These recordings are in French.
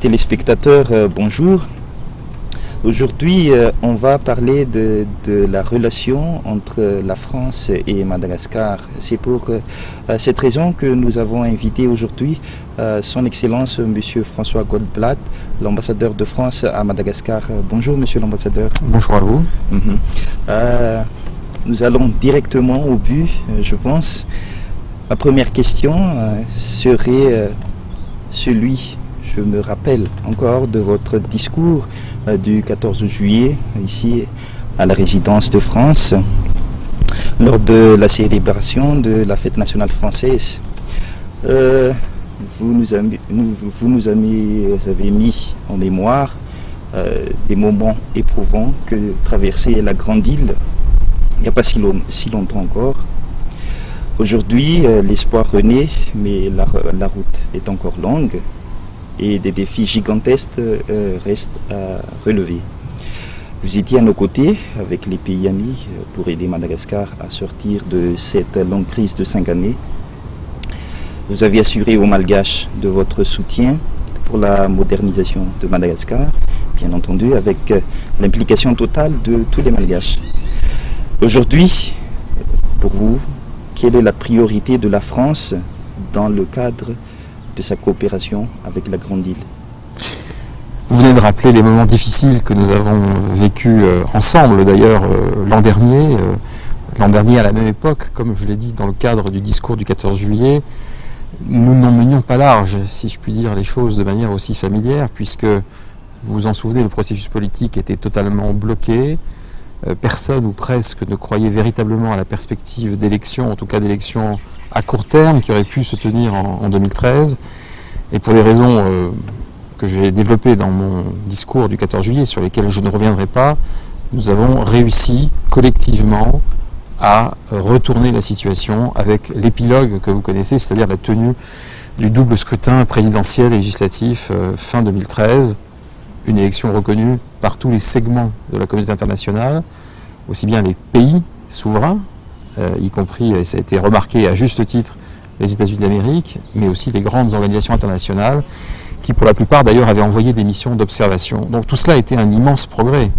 téléspectateurs, bonjour. Aujourd'hui, on va parler de la relation entre la France et Madagascar. C'est pour cette raison que nous avons invité aujourd'hui son Excellence Monsieur François Goldblatt, l'ambassadeur de France à Madagascar. Bonjour Monsieur l'ambassadeur. Bonjour à vous. Nous allons directement au but, je pense. Ma première question serait celui, je me rappelle encore de votre discours du 14 juillet, ici à la résidence de France, lors de la célébration de la fête nationale française. Vous nous avez mis en mémoire des moments éprouvants que traverser la Grande Île, il n'y a pas si longtemps encore. Aujourd'hui, l'espoir renaît, mais la route est encore longue et des défis gigantesques restent à relever. Vous étiez à nos côtés avec les pays amis pour aider Madagascar à sortir de cette longue crise de 5 années. Vous avez assuré aux Malgaches de votre soutien pour la modernisation de Madagascar, bien entendu avec l'implication totale de tous les Malgaches. Aujourd'hui, pour vous, quelle est la priorité de la France dans le cadre de sa coopération avec la Grande Île? Vous venez de rappeler les moments difficiles que nous avons vécus ensemble, d'ailleurs l'an dernier à la même époque, comme je l'ai dit dans le cadre du discours du 14 juillet, nous n'en menions pas large, si je puis dire les choses de manière aussi familière, puisque, vous vous en souvenez, le processus politique était totalement bloqué, personne ou presque ne croyait véritablement à la perspective d'élections, en tout cas d'élections à court terme, qui aurait pu se tenir en 2013. Et pour les raisons que j'ai développées dans mon discours du 14 juillet, sur lesquelles je ne reviendrai pas, nous avons réussi collectivement à retourner la situation avec l'épilogue que vous connaissez, c'est-à-dire la tenue du double scrutin présidentiel et législatif fin 2013, une élection reconnue par tous les segments de la communauté internationale, aussi bien les pays souverains, y compris, et ça a été remarqué à juste titre, les États-Unis d'Amérique, mais aussi les grandes organisations internationales, qui pour la plupart d'ailleurs avaient envoyé des missions d'observation. Donc tout cela a été un immense progrès.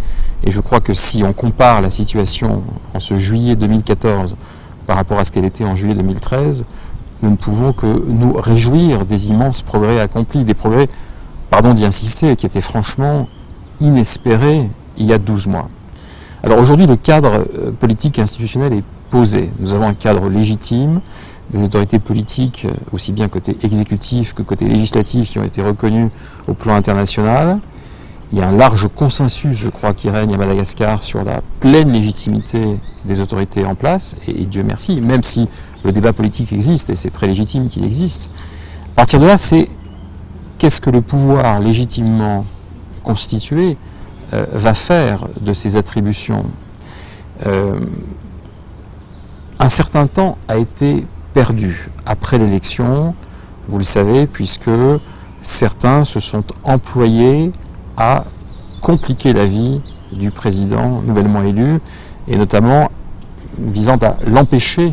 Et je crois que si on compare la situation en ce juillet 2014 par rapport à ce qu'elle était en juillet 2013, nous ne pouvons que nous réjouir des immenses progrès accomplis, des progrès, pardon d'y insister, qui étaient franchement inespérés il y a 12 mois. Alors aujourd'hui, le cadre politique et institutionnel est posé. Nous avons un cadre légitime, des autorités politiques, aussi bien côté exécutif que côté législatif, qui ont été reconnues au plan international. Il y a un large consensus, je crois, qui règne à Madagascar sur la pleine légitimité des autorités en place, et Dieu merci, même si le débat politique existe, et c'est très légitime qu'il existe. À partir de là, c'est qu'est-ce que le pouvoir légitimement constitué va faire de ces attributions. Un certain temps a été perdu après l'élection, vous le savez, puisque certains se sont employés à compliquer la vie du président nouvellement élu, et notamment visant à l'empêcher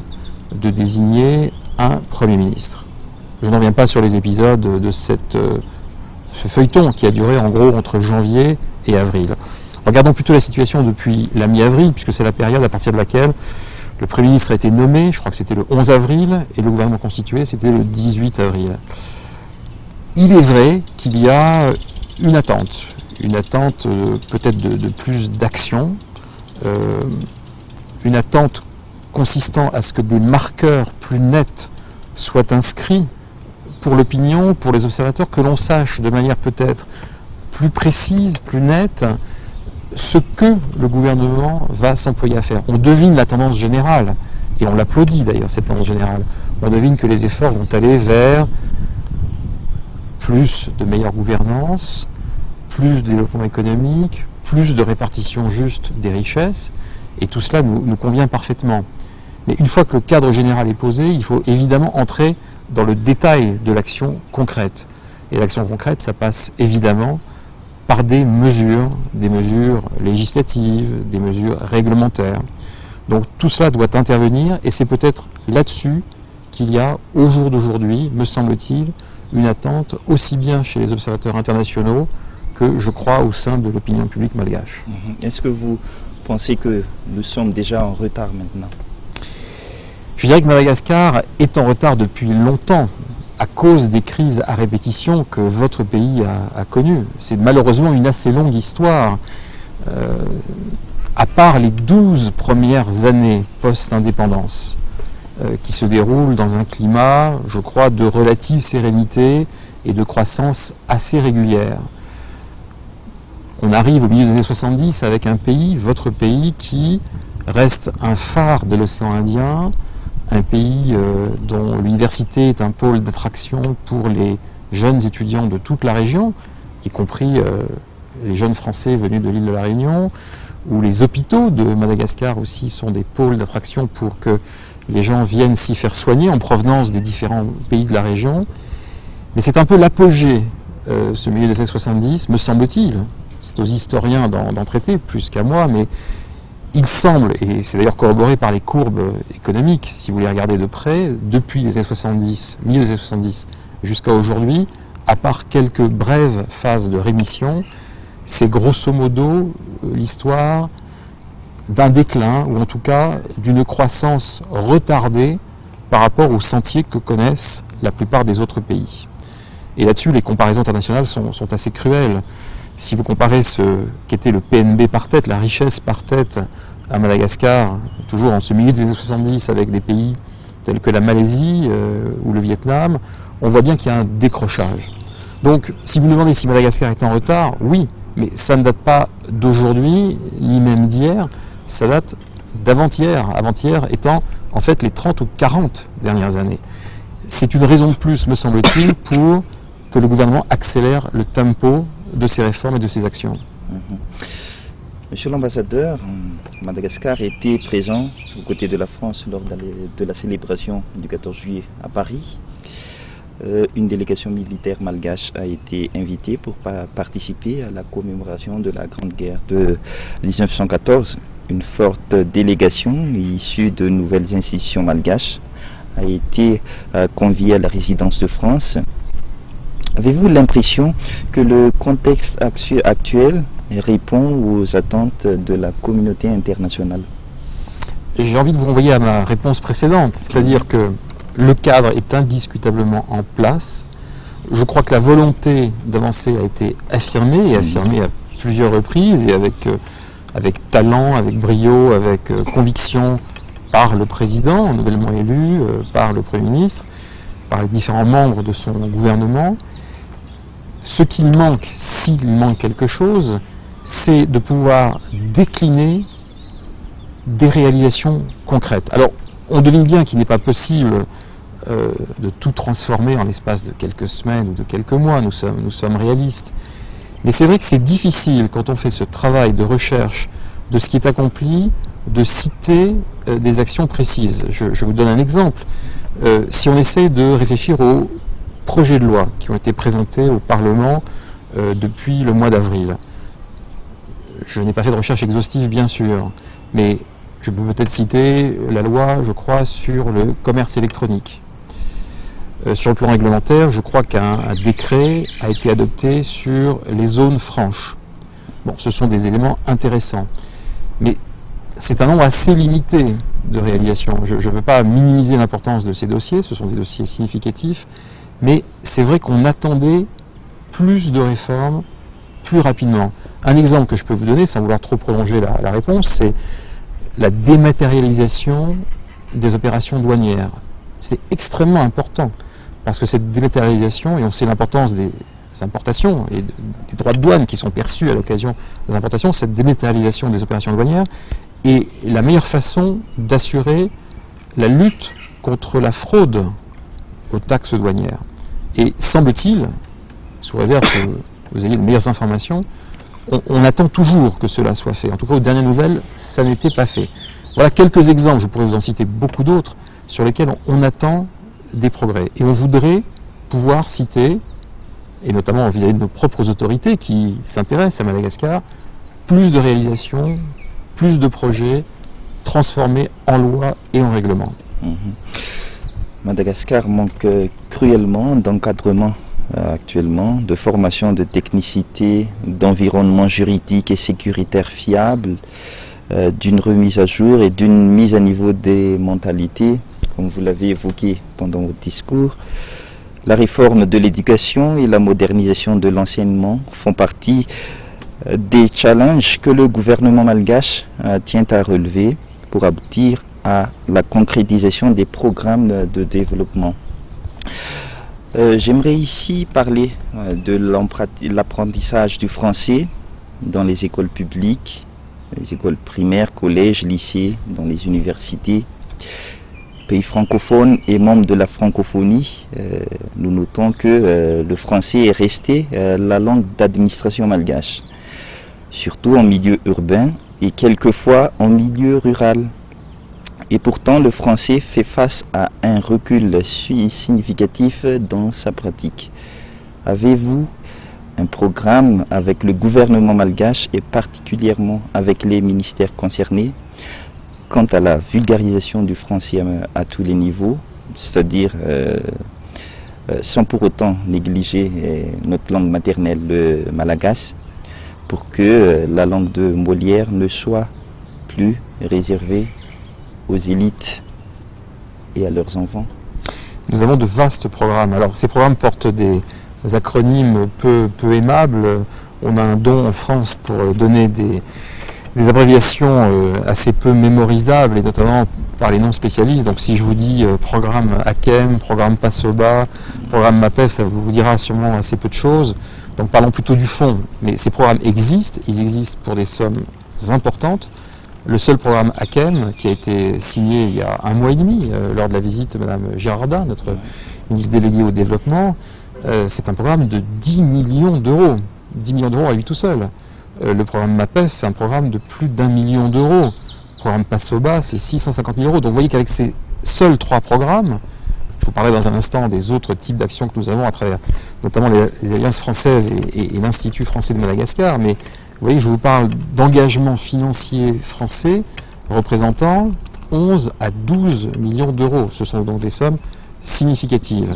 de désigner un Premier ministre. Je n'en viens pas sur les épisodes de ce feuilleton qui a duré en gros entre janvier et avril. Regardons plutôt la situation depuis la mi-avril, puisque c'est la période à partir de laquelle le Premier ministre a été nommé, je crois que c'était le 11 avril, et le gouvernement constitué, c'était le 18 avril. Il est vrai qu'il y a une attente peut-être de plus d'action, une attente consistant à ce que des marqueurs plus nets soient inscrits pour l'opinion, pour les observateurs, que l'on sache de manière peut-être plus précise, plus nette, ce que le gouvernement va s'employer à faire. On devine la tendance générale, et on l'applaudit d'ailleurs, cette tendance générale. On devine que les efforts vont aller vers plus de meilleure gouvernance, plus de développement économique, plus de répartition juste des richesses, et tout cela nous convient parfaitement. Mais une fois que le cadre général est posé, il faut évidemment entrer dans le détail de l'action concrète. Et l'action concrète, ça passe évidemment par des mesures législatives, des mesures réglementaires. Donc tout cela doit intervenir, et c'est peut-être là-dessus qu'il y a, au jour d'aujourd'hui, me semble-t-il, une attente aussi bien chez les observateurs internationaux que, je crois, au sein de l'opinion publique malgache. Est-ce que vous pensez que nous sommes déjà en retard maintenant? Je dirais que Madagascar est en retard depuis longtemps à cause des crises à répétition que votre pays a connues. C'est malheureusement une assez longue histoire. À part les 12 premières années post-indépendance, qui se déroulent dans un climat, je crois, de relative sérénité et de croissance assez régulière. On arrive au milieu des années 70 avec un pays, votre pays, qui reste un phare de l'océan Indien, un pays dont l'université est un pôle d'attraction pour les jeunes étudiants de toute la région, y compris les jeunes Français venus de l'île de la Réunion, où les hôpitaux de Madagascar aussi sont des pôles d'attraction pour que les gens viennent s'y faire soigner en provenance des différents pays de la région. Mais c'est un peu l'apogée, ce milieu des années 70, me semble-t-il. C'est aux historiens d'en traiter plus qu'à moi, mais il semble, et c'est d'ailleurs corroboré par les courbes économiques, si vous les regardez de près, depuis les années 70, milieu des années 70 jusqu'à aujourd'hui, à part quelques brèves phases de rémission, c'est grosso modo l'histoire d'un déclin, ou en tout cas d'une croissance retardée par rapport aux sentiers que connaissent la plupart des autres pays. Et là-dessus, les comparaisons internationales sont assez cruelles. Si vous comparez ce qu'était le PNB par tête, la richesse par tête à Madagascar, toujours en ce milieu des années 70 avec des pays tels que la Malaisie ou le Vietnam, on voit bien qu'il y a un décrochage. Donc, si vous me demandez si Madagascar est en retard, oui, mais ça ne date pas d'aujourd'hui, ni même d'hier, ça date d'avant-hier, avant-hier étant en fait les 30 ou 40 dernières années. C'est une raison de plus, me semble-t-il, pour que le gouvernement accélère le tempo de ses réformes et de ses actions. Monsieur l'ambassadeur, Madagascar était présent aux côtés de la France lors de la célébration du 14 juillet à Paris. Une délégation militaire malgache a été invitée pour participer à la commémoration de la Grande Guerre de 1914. Une forte délégation issue de nouvelles institutions malgaches a été conviée à la résidence de France. Avez-vous l'impression que le contexte actuel répond aux attentes de la communauté internationale? J'ai envie de vous renvoyer à ma réponse précédente, c'est-à-dire que le cadre est indiscutablement en place. Je crois que la volonté d'avancer a été affirmée, et affirmée à plusieurs reprises, et avec talent, avec brio, avec conviction par le président nouvellement élu, par le Premier ministre, par les différents membres de son gouvernement. Ce qu'il manque, s'il manque quelque chose, c'est de pouvoir décliner des réalisations concrètes. Alors, on devine bien qu'il n'est pas possible de tout transformer en l'espace de quelques semaines ou de quelques mois, nous sommes réalistes. Mais c'est vrai que c'est difficile, quand on fait ce travail de recherche de ce qui est accompli, de citer des actions précises. Je vous donne un exemple. Si on essaie de réfléchir aux projets de loi qui ont été présentés au Parlement depuis le mois d'avril. Je n'ai pas fait de recherche exhaustive, bien sûr, mais je peux peut-être citer la loi, je crois, sur le commerce électronique. Sur le plan réglementaire, je crois qu'un décret a été adopté sur les zones franches. Bon, ce sont des éléments intéressants, mais c'est un nombre assez limité de réalisations. Je ne veux pas minimiser l'importance de ces dossiers, ce sont des dossiers significatifs, mais c'est vrai qu'on attendait plus de réformes plus rapidement. Un exemple que je peux vous donner, sans vouloir trop prolonger la réponse, c'est la dématérialisation des opérations douanières. C'est extrêmement important, parce que cette dématérialisation, et on sait l'importance des importations et des droits de douane qui sont perçus à l'occasion des importations, cette dématérialisation des opérations douanières est la meilleure façon d'assurer la lutte contre la fraude aux taxes douanières. Et semble-t-il, sous réserve que vous ayez de meilleures informations, on attend toujours que cela soit fait. En tout cas, aux dernières nouvelles, ça n'était pas fait. Voilà quelques exemples, je pourrais vous en citer beaucoup d'autres, sur lesquels on attend des progrès. Et on voudrait pouvoir citer, et notamment vis-à-vis de nos propres autorités qui s'intéressent à Madagascar, plus de réalisations, plus de projets transformés en loi et en règlement. Madagascar manque cruellement d'encadrement actuellement, de formation de technicité, d'environnement juridique et sécuritaire fiable, d'une remise à jour et d'une mise à niveau des mentalités, comme vous l'avez évoqué pendant votre discours. La réforme de l'éducation et la modernisation de l'enseignement font partie des challenges que le gouvernement malgache tient à relever pour aboutir à la concrétisation des programmes de développement. J'aimerais ici parler de l'apprentissage du français dans les écoles publiques, les écoles primaires, collèges, lycées, dans les universités. Pays francophone et membre de la francophonie, nous notons que le français est resté la langue d'administration malgache, surtout en milieu urbain et quelquefois en milieu rural. Et pourtant, le français fait face à un recul significatif dans sa pratique. Avez-vous un programme avec le gouvernement malgache et particulièrement avec les ministères concernés quant à la vulgarisation du français à tous les niveaux, c'est-à-dire sans pour autant négliger notre langue maternelle, le malagasy, pour que la langue de Molière ne soit plus réservée aux élites et à leurs enfants? Nous avons de vastes programmes. Alors ces programmes portent des acronymes peu aimables. On a un don en France pour donner des abréviations assez peu mémorisables, et notamment par les non-spécialistes. Donc si je vous dis programme AKEM, programme PASSOBA, programme MAPEF, ça vous dira sûrement assez peu de choses. Donc parlons plutôt du fond. Mais ces programmes existent, ils existent pour des sommes importantes. Le seul programme AKEM, qui a été signé il y a 1 mois et demi, lors de la visite de Mme Girardin, notre ministre déléguée au développement, c'est un programme de 10 millions d'euros. 10 millions d'euros à lui tout seul. Le programme MAPEF, c'est un programme de plus d'1 million d'euros. Le programme PASSOBA, c'est 650 000 euros. Donc vous voyez qu'avec ces seuls 3 programmes, je vous parlerai dans un instant des autres types d'actions que nous avons à travers notamment les Alliances françaises et l'Institut français de Madagascar, mais vous voyez, je vous parle d'engagements financiers français représentant 11 à 12 millions d'euros. Ce sont donc des sommes significatives.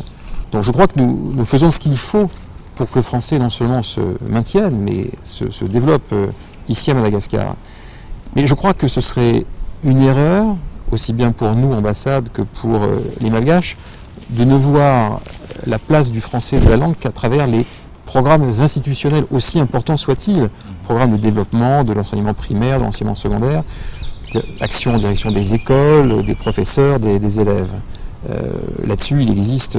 Donc je crois que nous faisons ce qu'il faut pour que le français non seulement se maintienne, mais se développe ici à Madagascar. Mais je crois que ce serait une erreur, aussi bien pour nous, ambassade, que pour les Malgaches, de ne voir la place du français et de la langue qu'à travers les programmes institutionnels, aussi importants soient-ils, programmes de développement, de l'enseignement primaire, de l'enseignement secondaire, action en direction des écoles, des professeurs, des élèves. Là-dessus, il existe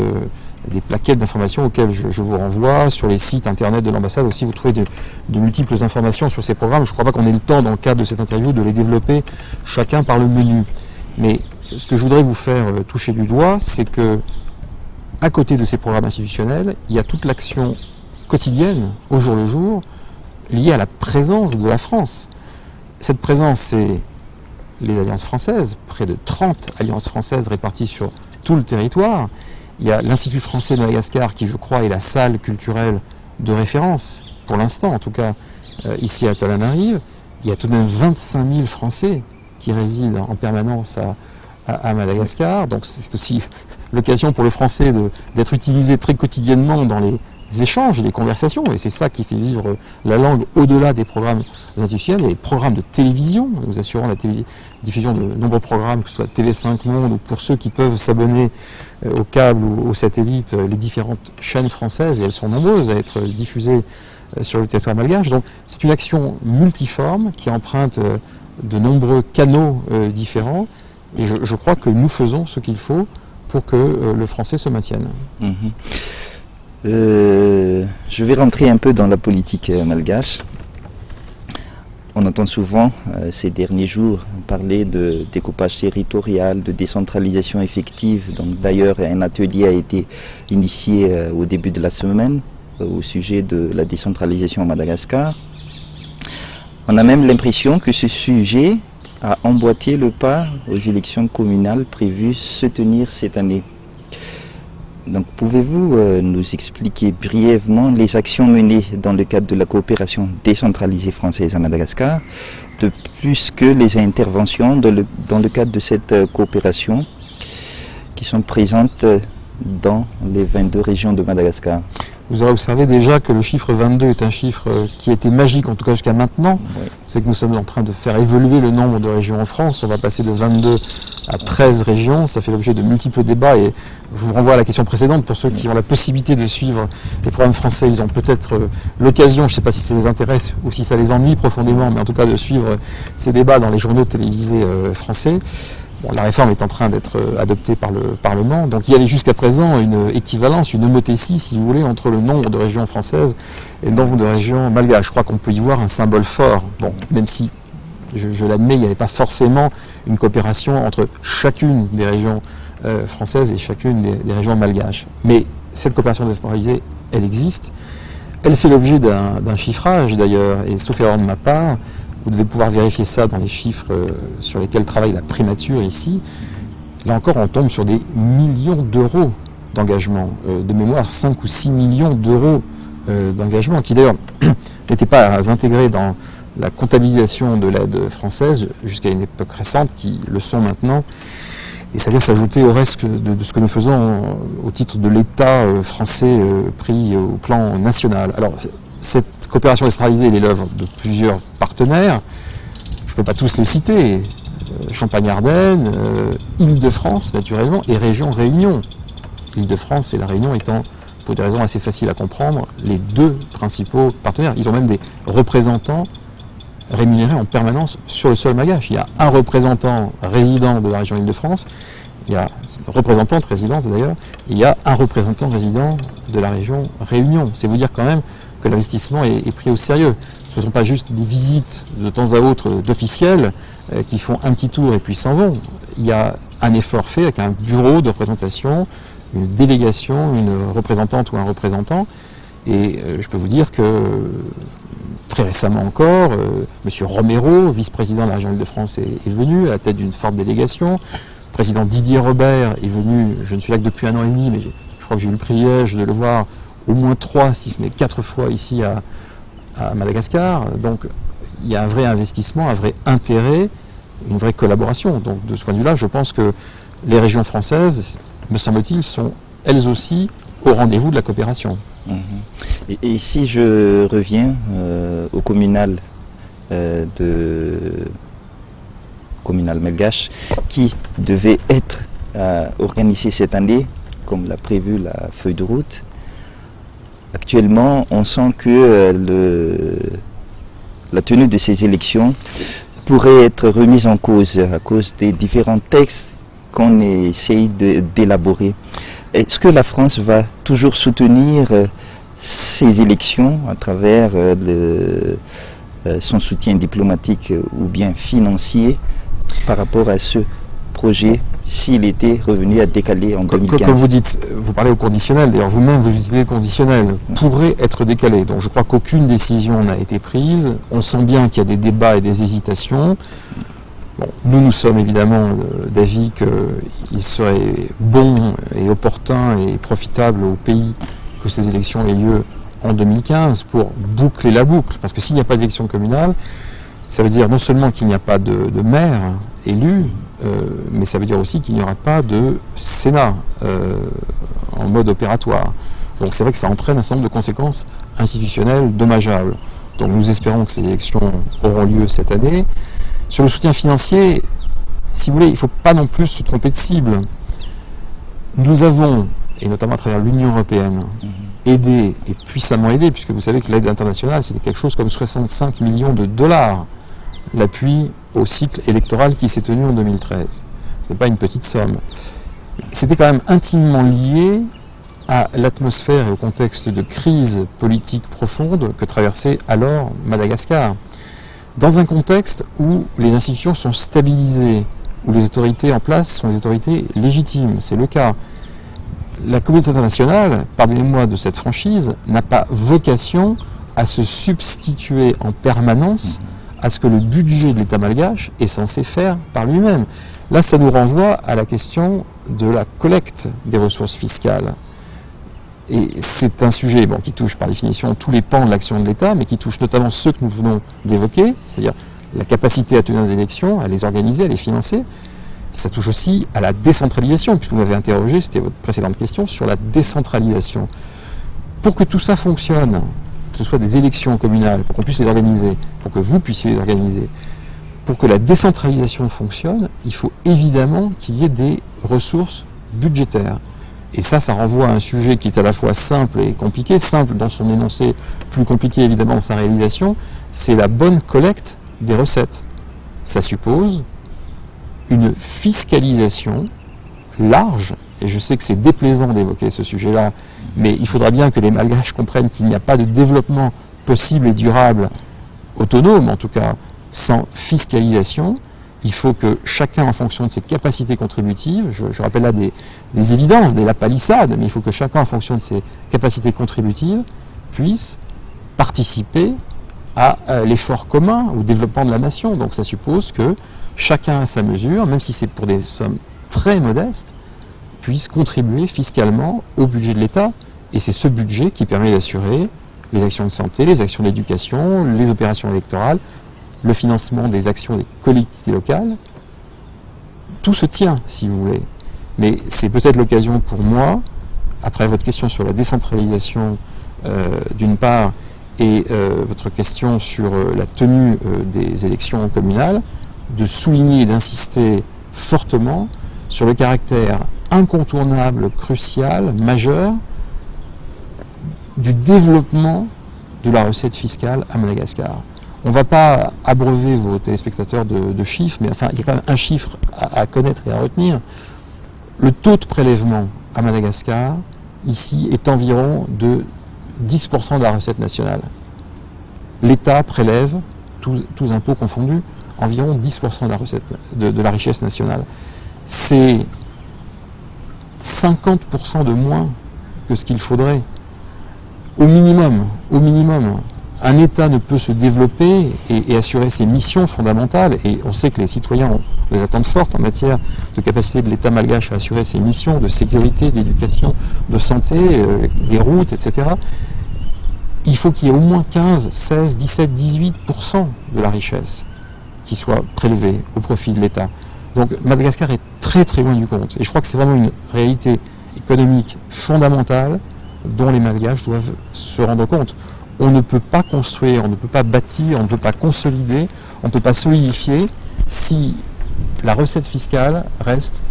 des plaquettes d'informations auxquelles je vous renvoie. Sur les sites internet de l'ambassade aussi, vous trouvez de multiples informations sur ces programmes. Je ne crois pas qu'on ait le temps, dans le cadre de cette interview, de les développer chacun par le menu. Mais ce que je voudrais vous faire toucher du doigt, c'est que, à côté de ces programmes institutionnels, il y a toute l'action quotidienne, au jour le jour, liée à la présence de la France. Cette présence, c'est les alliances françaises, près de 30 alliances françaises réparties sur tout le territoire. Il y a l'Institut français de Madagascar qui, je crois, est la salle culturelle de référence, pour l'instant en tout cas, ici à Antananarive. Il y a tout de même 25 000 Français qui résident en permanence à Madagascar. Donc c'est aussi l'occasion pour le français d'être utilisé très quotidiennement dans les échanges, les conversations, et c'est ça qui fait vivre la langue au-delà des programmes institutionnels. Il y a les programmes de télévision, nous assurons la diffusion de nombreux programmes, que ce soit TV5 Monde, ou pour ceux qui peuvent s'abonner au câble ou au satellite, les différentes chaînes françaises, et elles sont nombreuses à être diffusées sur le territoire malgache. Donc c'est une action multiforme qui emprunte de nombreux canaux différents, et je crois que nous faisons ce qu'il faut pour que le français se maintienne. Je vais rentrer un peu dans la politique malgache. On entend souvent ces derniers jours parler de découpage territorial, de décentralisation effective. Donc d'ailleurs un atelier a été initié au début de la semaine au sujet de la décentralisation à Madagascar. On a même l'impression que ce sujet a emboîté le pas aux élections communales prévues se tenir cette année. Donc pouvez-vous nous expliquer brièvement les actions menées dans le cadre de la coopération décentralisée française à Madagascar, de plus que les interventions dans le cadre de cette coopération, qui sont présentes dans les 22 régions de Madagascar. Vous aurez observé déjà que le chiffre 22 est un chiffre qui a été magique, en tout cas jusqu'à maintenant. Oui. C'est que nous sommes en train de faire évoluer le nombre de régions en France. On va passer de 22 à 13 régions. Ça fait l'objet de multiples débats et je vous renvoie à la question précédente. Pour ceux qui ont la possibilité de suivre les programmes français, ils ont peut-être l'occasion, je ne sais pas si ça les intéresse ou si ça les ennuie profondément, mais en tout cas de suivre ces débats dans les journaux télévisés français. Bon, la réforme est en train d'être adoptée par le Parlement, donc il y avait jusqu'à présent une équivalence, une homothétie, si vous voulez, entre le nombre de régions françaises et le nombre de régions malgaches. Je crois qu'on peut y voir un symbole fort, bon, même si, je l'admets, il n'y avait pas forcément une coopération entre chacune des régions françaises et chacune des régions malgaches. Mais cette coopération décentralisée, elle existe. Elle fait l'objet d'un chiffrage d'ailleurs, et sauf erreur de ma part, vous devez pouvoir vérifier ça dans les chiffres sur lesquels travaille la primature ici. Là encore, on tombe sur des millions d'euros d'engagement. De mémoire, 5 ou 6 millions d'euros d'engagement, qui d'ailleurs n'étaient pas intégrés dans la comptabilisation de l'aide française jusqu'à une époque récente, qui le sont maintenant. Et ça vient s'ajouter au reste de ce que nous faisons au titre de l'État français pris au plan national. Alors, cette coopération décentralisée est l'œuvre de plusieurs partenaires. Je ne peux pas tous les citer. Champagne-Ardenne, Île-de-France, naturellement, et Région Réunion. Île-de-France et la Réunion étant, pour des raisons assez faciles à comprendre, les deux principaux partenaires. Ils ont même des représentants rémunérés en permanence sur le sol malgache. Il y a un représentant résident de la région Île-de-France, il y a une représentante résidente d'ailleurs, et il y a un représentant résident de la région Réunion. C'est vous dire quand même que l'investissement est pris au sérieux. Ce ne sont pas juste des visites de temps à autre d'officiels qui font un petit tour et puis s'en vont. Il y a un effort fait avec un bureau de représentation, une délégation, une représentante ou un représentant. Et je peux vous dire que très récemment encore, M. Romero, vice-président de la région Île-de-France, est venu à la tête d'une forte délégation. Le président Didier Robert est venu, je ne suis là que depuis 1 an et demi, mais je crois que j'ai eu le privilège de le voir au moins 3, si ce n'est 4 fois ici à Madagascar. Donc il y a un vrai investissement, un vrai intérêt, une vraie collaboration. Donc de ce point de vue-là, je pense que les régions françaises, me semble-t-il, sont elles aussi au rendez-vous de la coopération. Et si je reviens au communal communal malgache qui devait être organisé cette année, comme l'a prévu la feuille de route, actuellement on sent que la tenue de ces élections pourrait être remise en cause à cause des différents textes qu'on essaye d'élaborer. Est-ce que la France va toujours soutenir ces élections à travers son soutien diplomatique ou bien financier par rapport à ce projet s'il était revenu à décaler en 2015? Comme vous dites, vous parlez au conditionnel, d'ailleurs vous-même vous utilisez le conditionnel, pourrait être décalé. Donc je crois qu'aucune décision n'a été prise. On sent bien qu'il y a des débats et des hésitations. Bon, nous sommes évidemment d'avis qu'il serait bon et opportun et profitable au pays que ces élections aient lieu en 2015 pour boucler la boucle. Parce que s'il n'y a pas d'élection communale, ça veut dire non seulement qu'il n'y a pas de maire élu, mais ça veut dire aussi qu'il n'y aura pas de Sénat en mode opératoire. Donc c'est vrai que ça entraîne un certain nombre de conséquences institutionnelles dommageables. Donc nous espérons que ces élections auront lieu cette année. Sur le soutien financier, si vous voulez, il ne faut pas non plus se tromper de cible. Nous avons, et notamment à travers l'Union européenne, aidé, et puissamment aidé, puisque vous savez que l'aide internationale, c'était quelque chose comme 65 millions de dollars, l'appui au cycle électoral qui s'est tenu en 2013. Ce n'est pas une petite somme. C'était quand même intimement lié à l'atmosphère et au contexte de crise politique profonde que traversait alors Madagascar. Dans un contexte où les institutions sont stabilisées, où les autorités en place sont des autorités légitimes, c'est le cas. La communauté internationale, pardonnez-moi de cette franchise, n'a pas vocation à se substituer en permanence à ce que le budget de l'État malgache est censé faire par lui-même. Là, ça nous renvoie à la question de la collecte des ressources fiscales. Et c'est un sujet qui touche par définition tous les pans de l'action de l'État, mais qui touche notamment ceux que nous venons d'évoquer, c'est-à-dire la capacité à tenir des élections, à les organiser, à les financer. ça touche aussi à la décentralisation, puisque vous m'avez interrogé, c'était votre précédente question, sur la décentralisation. Pour que tout ça fonctionne, que ce soit des élections communales, pour qu'on puisse les organiser, pour que vous puissiez les organiser, pour que la décentralisation fonctionne, il faut évidemment qu'il y ait des ressources budgétaires. Et ça renvoie à un sujet qui est à la fois simple et compliqué, simple dans son énoncé, plus compliqué évidemment dans sa réalisation, c'est la bonne collecte des recettes. Ça suppose une fiscalisation large, et je sais que c'est déplaisant d'évoquer ce sujet-là, mais il faudra bien que les Malgaches comprennent qu'il n'y a pas de développement possible et durable, autonome en tout cas, sans fiscalisation. Il faut que chacun, en fonction de ses capacités contributives, je rappelle là des évidences, des lapalissades, mais il faut que chacun, en fonction de ses capacités contributives, puisse participer à l'effort commun, au développement de la nation. Donc ça suppose que chacun à sa mesure, même si c'est pour des sommes très modestes, puisse contribuer fiscalement au budget de l'État. Et c'est ce budget qui permet d'assurer les actions de santé, les actions d'éducation, les opérations électorales, le financement des actions des collectivités locales. Tout se tient, si vous voulez. Mais c'est peut-être l'occasion pour moi, à travers votre question sur la décentralisation d'une part, et votre question sur la tenue des élections communales, de souligner et d'insister fortement sur le caractère incontournable, crucial, majeur du développement de la recette fiscale à Madagascar. On ne va pas abreuver vos téléspectateurs de chiffres, mais enfin, il y a quand même un chiffre à connaître et à retenir. Le taux de prélèvement à Madagascar, ici, est environ de 10% de la recette nationale. L'État prélève, tous impôts confondus, environ 10% de la recette, de la richesse nationale. C'est 50% de moins que ce qu'il faudrait. Au minimum, un État ne peut se développer et assurer ses missions fondamentales, et on sait que les citoyens ont des attentes fortes en matière de capacité de l'État malgache à assurer ses missions de sécurité, d'éducation, de santé, les routes, etc. Il faut qu'il y ait au moins 15, 16, 17, 18% de la richesse qui soit prélevée au profit de l'État. Donc Madagascar est très très loin du compte, et je crois que c'est vraiment une réalité économique fondamentale dont les Malgaches doivent se rendre compte. On ne peut pas construire, on ne peut pas bâtir, on ne peut pas consolider, on ne peut pas solidifier si la recette fiscale reste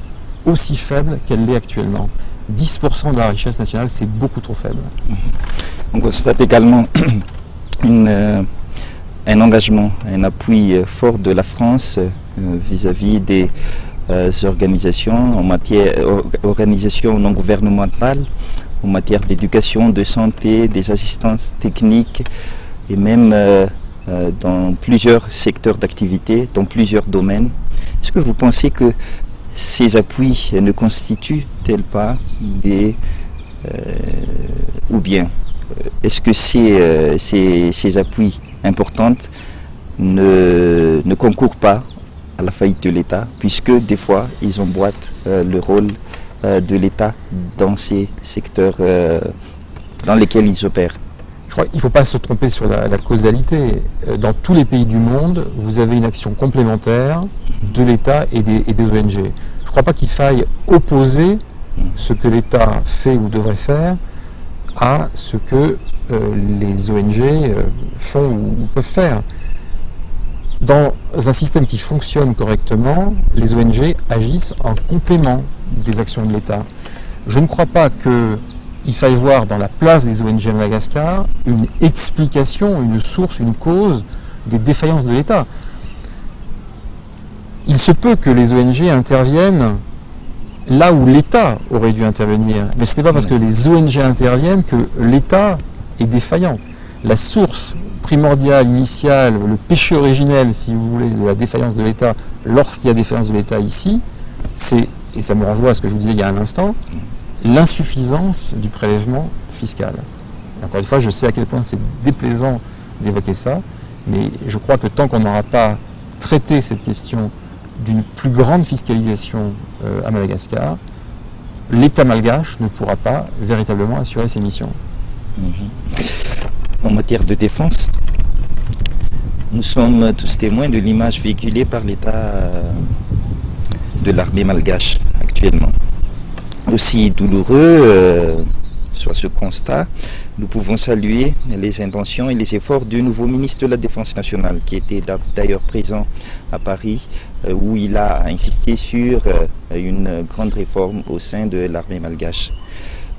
aussi faible qu'elle l'est actuellement. 10% de la richesse nationale, c'est beaucoup trop faible. On constate également un engagement, un appui fort de la France vis-à-vis des organisations en matière organisations non gouvernementales, en matière d'éducation, de santé, des assistances techniques et même dans plusieurs secteurs d'activité, dans plusieurs domaines. Est-ce que vous pensez que ces appuis ne constituent-ils pas des... ou bien est-ce que ces appuis importants ne concourent pas à la faillite de l'État, puisque des fois ils emboîtent le rôle de l'État dans ces secteurs dans lesquels ils opèrent? Je crois qu'il ne faut pas se tromper sur la causalité. Dans tous les pays du monde, vous avez une action complémentaire de l'État et des ONG. Je ne crois pas qu'il faille opposer ce que l'État fait ou devrait faire à ce que les ONG font ou peuvent faire. Dans un système qui fonctionne correctement, les ONG agissent en complément des actions de l'État. Je ne crois pas qu'il faille voir dans la place des ONG à Madagascar une explication, une source, une cause des défaillances de l'État. Il se peut que les ONG interviennent là où l'État aurait dû intervenir, mais ce n'est pas parce que les ONG interviennent que l'État est défaillant. La source primordiale, initiale, le péché originel, si vous voulez, de la défaillance de l'État, lorsqu'il y a défaillance de l'État ici, c'est, et ça me renvoie à ce que je vous disais il y a un instant, l'insuffisance du prélèvement fiscal. Encore une fois, je sais à quel point c'est déplaisant d'évoquer ça, mais je crois que tant qu'on n'aura pas traité cette question d'une plus grande fiscalisation à Madagascar, l'État malgache ne pourra pas véritablement assurer ses missions. En matière de défense, nous sommes tous témoins de l'image véhiculée par l'État de l'armée malgache actuellement. Aussi douloureux soit ce constat, nous pouvons saluer les intentions et les efforts du nouveau ministre de la Défense nationale, qui était d'ailleurs présent à Paris, où il a insisté sur une grande réforme au sein de l'armée malgache,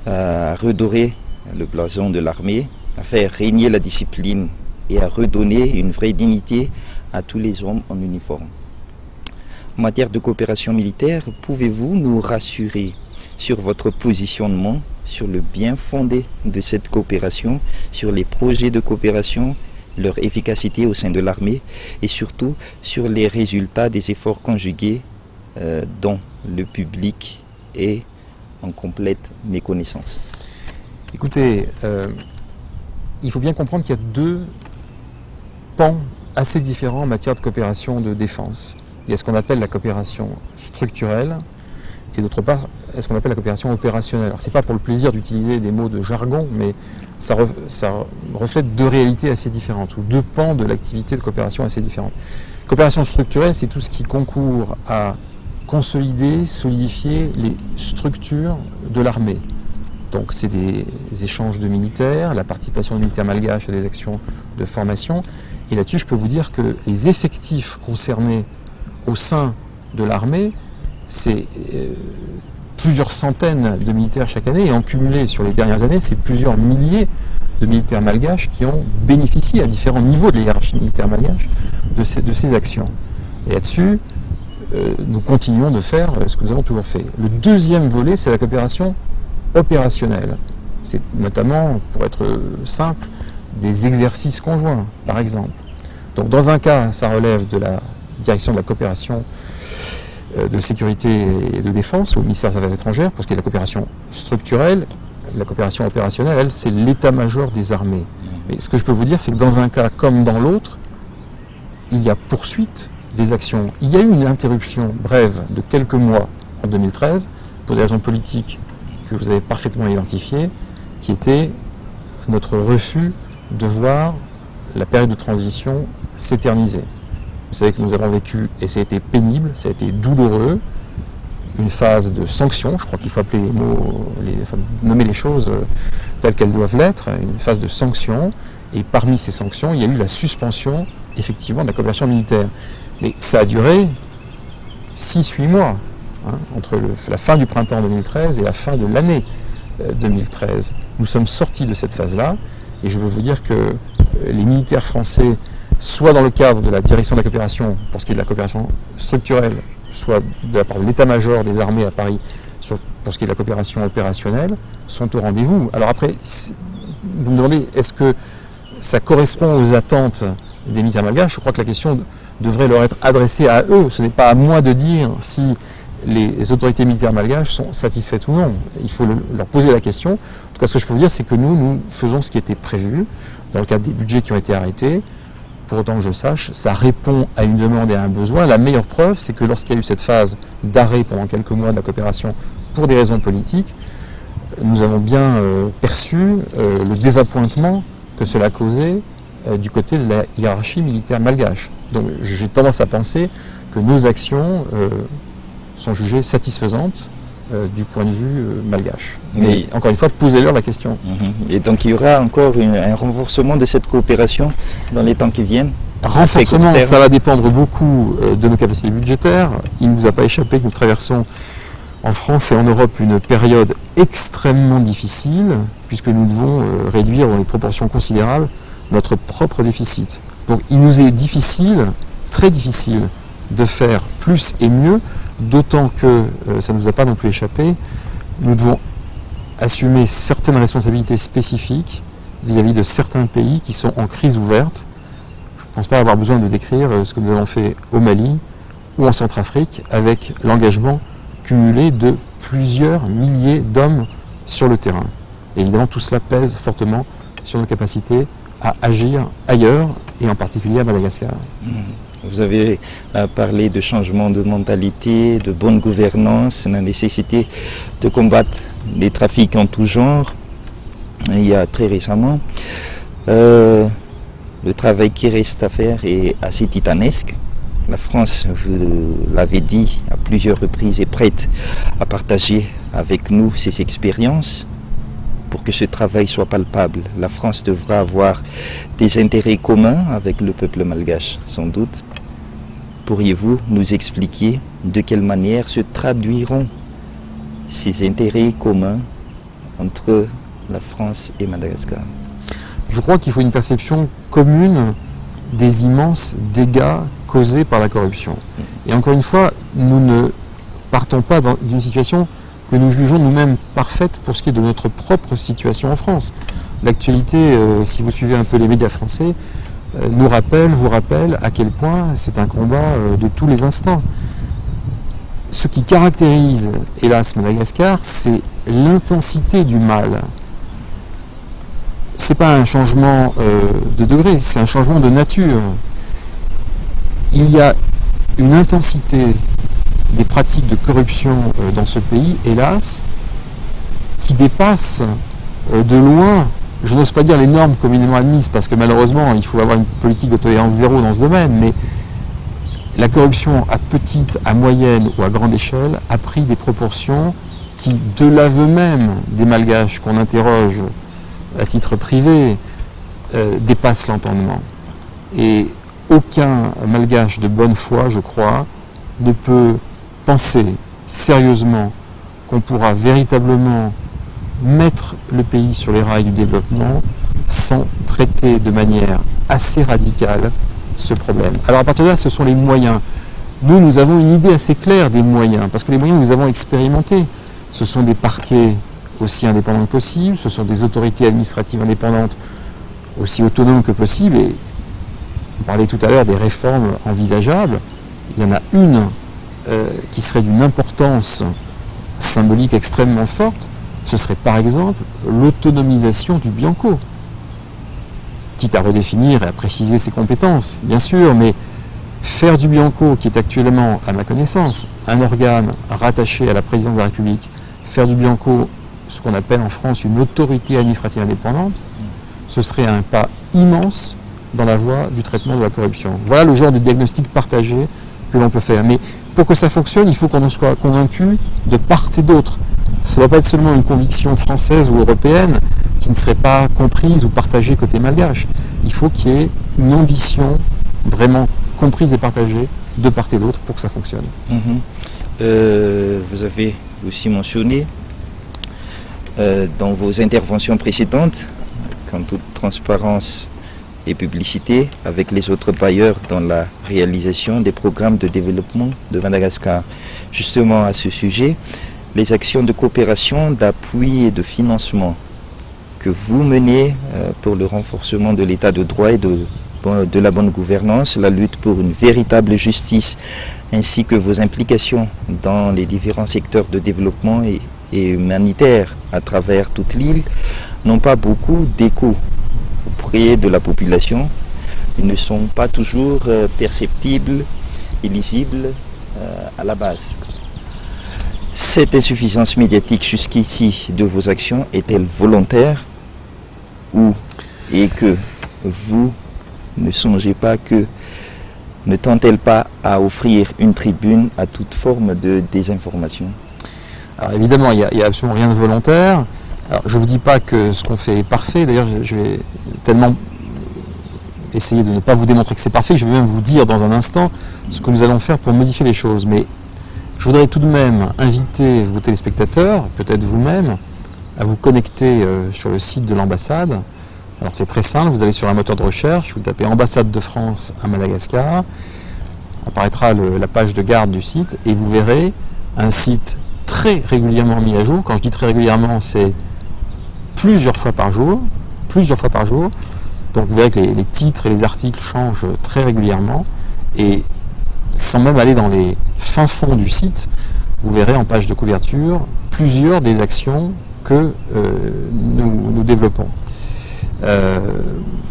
à redorer le blason de l'armée, à faire régner la discipline et à redonner une vraie dignité à tous les hommes en uniforme. En matière de coopération militaire, pouvez-vous nous rassurer sur votre positionnement, sur le bien fondé de cette coopération, sur les projets de coopération, leur efficacité au sein de l'armée et surtout sur les résultats des efforts conjugués dont le public est en complète méconnaissance? Écoutez, il faut bien comprendre qu'il y a deux pans assez différents en matière de coopération de défense. Il y a ce qu'on appelle la coopération structurelle et d'autre part, ce qu'on appelle la coopération opérationnelle. Alors, c'est pas pour le plaisir d'utiliser des mots de jargon, mais ça reflète deux réalités assez différentes, ou deux pans de l'activité de coopération assez différentes. Coopération structurelle, c'est tout ce qui concourt à consolider, solidifier les structures de l'armée. Donc, c'est des échanges de militaires, la participation des militaires malgaches à des actions de formation. Et là-dessus, je peux vous dire que les effectifs concernés au sein de l'armée, c'est plusieurs centaines de militaires chaque année, et en cumulé sur les dernières années, c'est plusieurs milliers de militaires malgaches qui ont bénéficié à différents niveaux de la hiérarchie militaire malgache de ces actions. Et là-dessus, nous continuons de faire ce que nous avons toujours fait. Le deuxième volet, c'est la coopération opérationnelle. C'est notamment, pour être simple, des exercices conjoints, par exemple. Donc dans un cas, ça relève de la direction de la coopération de sécurité et de défense au ministère des Affaires étrangères, pour ce qui est de la coopération structurelle. La coopération opérationnelle, elle, c'est l'état-major des armées. Mais ce que je peux vous dire, c'est que dans un cas comme dans l'autre, il y a poursuite des actions. Il y a eu une interruption brève de quelques mois en 2013, pour des raisons politiques que vous avez parfaitement identifiées, qui était notre refus de voir la période de transition s'éterniser. Vous savez que nous avons vécu, et ça a été pénible, ça a été douloureux, une phase de sanction, je crois qu'il faut appeler les mots, nommer les choses telles qu'elles doivent l'être, une phase de sanction, et parmi ces sanctions, il y a eu la suspension, effectivement, de la coopération militaire. Mais ça a duré 6-8 mois, hein, entre la fin du printemps 2013 et la fin de l'année 2013. Nous sommes sortis de cette phase-là, et je veux vous dire que les militaires français, soit dans le cadre de la direction de la coopération, pour ce qui est de la coopération structurelle, soit de la part de l'état-major des armées à Paris, pour ce qui est de la coopération opérationnelle, sont au rendez-vous. Alors après, vous me demandez, est-ce que ça correspond aux attentes des militaires malgaches? Je crois que la question devrait leur être adressée à eux. Ce n'est pas à moi de dire si les autorités militaires malgaches sont satisfaites ou non. Il faut leur poser la question. En tout cas, ce que je peux vous dire, c'est que nous faisons ce qui était prévu dans le cadre des budgets qui ont été arrêtés. Pour autant que je sache, ça répond à une demande et à un besoin. La meilleure preuve, c'est que lorsqu'il y a eu cette phase d'arrêt pendant quelques mois de la coopération pour des raisons politiques, nous avons bien perçu le désappointement que cela causait du côté de la hiérarchie militaire malgache. Donc j'ai tendance à penser que nos actions sont jugées satisfaisantes du point de vue malgache. Mais encore une fois, posez-leur la question. Et donc il y aura encore un renforcement de cette coopération dans les temps qui viennent? Renforcement, ça va dépendre beaucoup de nos capacités budgétaires. Il ne vous a pas échappé que nous traversons en France et en Europe une période extrêmement difficile, puisque nous devons réduire dans des proportions considérables notre propre déficit. Donc il nous est difficile, très difficile, de faire plus et mieux, d'autant que, ça ne vous a pas non plus échappé, nous devons assumer certaines responsabilités spécifiques vis-à-vis de certains pays qui sont en crise ouverte. Je ne pense pas avoir besoin de décrire ce que nous avons fait au Mali ou en Centrafrique, avec l'engagement cumulé de plusieurs milliers d'hommes sur le terrain. Et évidemment, tout cela pèse fortement sur nos capacités à agir ailleurs, et en particulier à Madagascar. Vous avez parlé de changement de mentalité, de bonne gouvernance, la nécessité de combattre les trafics en tout genre. Il y a très récemment, le travail qui reste à faire est assez titanesque. La France, vous l'avez dit à plusieurs reprises, est prête à partager avec nous ses expériences. Pour que ce travail soit palpable, la France devra avoir des intérêts communs avec le peuple malgache, sans doute. Pourriez-vous nous expliquer de quelle manière se traduiront ces intérêts communs entre la France et Madagascar? Je crois qu'il faut une perception commune des immenses dégâts causés par la corruption. Et encore une fois, nous ne partons pas d'une situation que nous jugeons nous-mêmes parfaite pour ce qui est de notre propre situation en France. L'actualité, si vous suivez un peu les médias français, vous rappelle à quel point c'est un combat de tous les instants. Ce qui caractérise, hélas, Madagascar, c'est l'intensité du mal. C'est pas un changement de degré, c'est un changement de nature. Il y a une intensité des pratiques de corruption dans ce pays, hélas, qui dépasse de loin, je n'ose pas dire les normes communément admises, parce que malheureusement, il faut avoir une politique de tolérance zéro dans ce domaine, mais la corruption à petite, à moyenne ou à grande échelle a pris des proportions qui, de l'aveu même des Malgaches qu'on interroge à titre privé, dépassent l'entendement. Et aucun Malgache de bonne foi, je crois, ne peut penser sérieusement qu'on pourra véritablement mettre le pays sur les rails du développement sans traiter de manière assez radicale ce problème. Alors à partir de là, ce sont les moyens. Nous avons une idée assez claire des moyens, parce que les moyens, nous avons expérimenté. Ce sont des parquets aussi indépendants que possible, ce sont des autorités administratives indépendantes aussi autonomes que possible, et on parlait tout à l'heure des réformes envisageables. Il y en a une qui serait d'une importance symbolique extrêmement forte, ce serait par exemple l'autonomisation du Bianco, quitte à redéfinir et à préciser ses compétences, bien sûr, mais faire du Bianco, qui est actuellement, à ma connaissance, un organe rattaché à la présidence de la République, faire du Bianco ce qu'on appelle en France une autorité administrative indépendante, ce serait un pas immense dans la voie du traitement de la corruption. Voilà le genre de diagnostic partagé que l'on peut faire. Mais pour que ça fonctionne, il faut qu'on en soit convaincu de part et d'autre. Ça ne doit pas être seulement une conviction française ou européenne qui ne serait pas comprise ou partagée côté malgache. Il faut qu'il y ait une ambition vraiment comprise et partagée de part et d'autre pour que ça fonctionne. Vous avez aussi mentionné dans vos interventions précédentes, qu'en toute transparence et publicité, avec les autres bailleurs dans la réalisation des programmes de développement de Madagascar. Justement à ce sujet, les actions de coopération, d'appui et de financement que vous menez pour le renforcement de l'état de droit et de la bonne gouvernance, la lutte pour une véritable justice, ainsi que vos implications dans les différents secteurs de développement et humanitaire à travers toute l'île, n'ont pas beaucoup d'écho auprès de la population. Ils ne sont pas toujours perceptibles et lisibles à la base. Cette insuffisance médiatique jusqu'ici de vos actions est-elle volontaire et que vous ne songez pas ne tend-elle pas à offrir une tribune à toute forme de désinformation? Alors évidemment, il n'y a absolument rien de volontaire. Alors, je ne vous dis pas que ce qu'on fait est parfait. D'ailleurs, je vais tellement essayer de ne pas vous démontrer que c'est parfait, je vais même vous dire dans un instant ce que nous allons faire pour modifier les choses. Mais je voudrais tout de même inviter vos téléspectateurs, peut-être vous-même, à vous connecter sur le site de l'ambassade. Alors c'est très simple, vous allez sur un moteur de recherche, vous tapez Ambassade de France à Madagascar, apparaîtra la page de garde du site, et vous verrez un site très régulièrement mis à jour. Quand je dis très régulièrement, c'est plusieurs fois par jour. Donc vous verrez que les titres et les articles changent très régulièrement, et sans même aller dans les fins fonds du site, vous verrez en page de couverture plusieurs des actions que nous développons.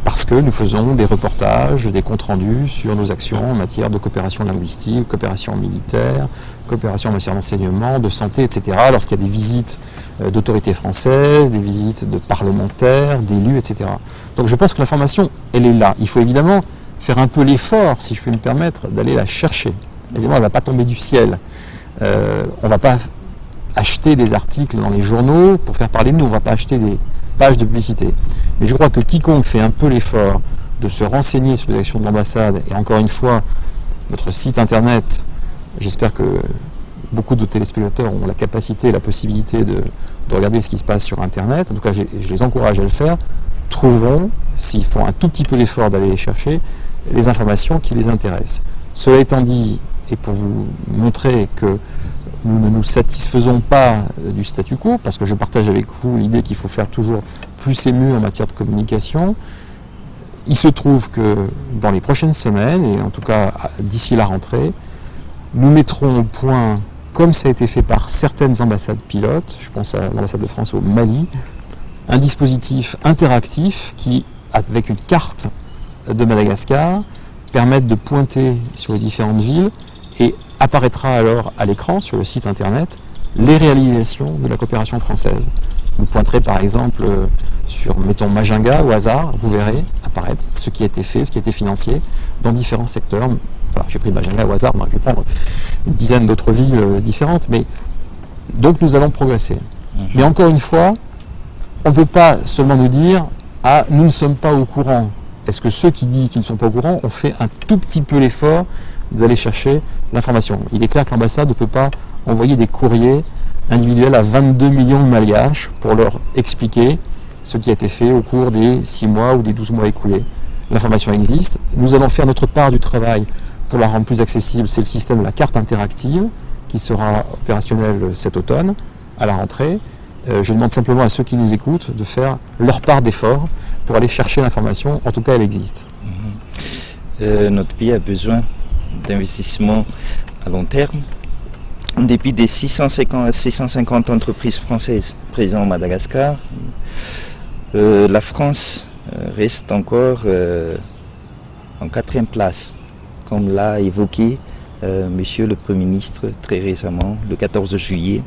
Parce que nous faisons des reportages, des comptes rendus sur nos actions en matière de coopération linguistique, coopération militaire, coopération en matière d'enseignement, de santé, etc. Lorsqu'il y a des visites d'autorités françaises, des visites de parlementaires, d'élus, etc. Donc je pense que l'information, elle est là. Il faut évidemment faire un peu l'effort, si je puis me permettre, d'aller la chercher. Évidemment, elle ne va pas tomber du ciel. On ne va pas acheter des articles dans les journaux pour faire parler de nous, on ne va pas acheter des pages de publicité. Mais je crois que quiconque fait un peu l'effort de se renseigner sur les actions de l'ambassade, et encore une fois, notre site internet, j'espère que beaucoup de téléspectateurs ont la capacité et la possibilité de regarder ce qui se passe sur internet, en tout cas je les encourage à le faire, trouveront, s'ils font un tout petit peu l'effort d'aller les chercher, les informations qui les intéressent. Cela étant dit, et pour vous montrer que nous ne nous satisfaisons pas du statu quo, parce que je partage avec vous l'idée qu'il faut faire toujours plus et mieux en matière de communication, il se trouve que dans les prochaines semaines, et en tout cas d'ici la rentrée, nous mettrons au point, comme ça a été fait par certaines ambassades pilotes, je pense à l'ambassade de France au Mali, un dispositif interactif qui, avec une carte de Madagascar, permette de pointer sur les différentes villes et apparaîtra alors à l'écran, sur le site internet, les réalisations de la coopération française. Vous pointerez par exemple sur, mettons, Majinga au hasard, vous verrez apparaître ce qui a été fait, ce qui a été financé dans différents secteurs. Voilà, j'ai pris Majinga au hasard, on aurait pu prendre une dizaine d'autres villes différentes, mais donc nous allons progresser. Mais encore une fois, on ne peut pas seulement nous dire « Ah, nous ne sommes pas au courant ». Est-ce que ceux qui disent qu'ils ne sont pas au courant ont fait un tout petit peu l'effort d'aller chercher l'information? Il est clair que l'ambassade ne peut pas envoyer des courriers individuels à 22 millions de Malgaches pour leur expliquer ce qui a été fait au cours des 6 mois ou des 12 mois écoulés. L'information existe. Nous allons faire notre part du travail pour la rendre plus accessible. C'est le système de la carte interactive qui sera opérationnel cet automne à la rentrée. Je demande simplement à ceux qui nous écoutent de faire leur part d'effort pour aller chercher l'information. En tout cas, elle existe. Notre pays a besoin d'investissements à long terme. En dépit des 650 entreprises françaises présentes au Madagascar, la France reste encore en 4e place, comme l'a évoqué Monsieur le Premier ministre très récemment, le 14 juillet,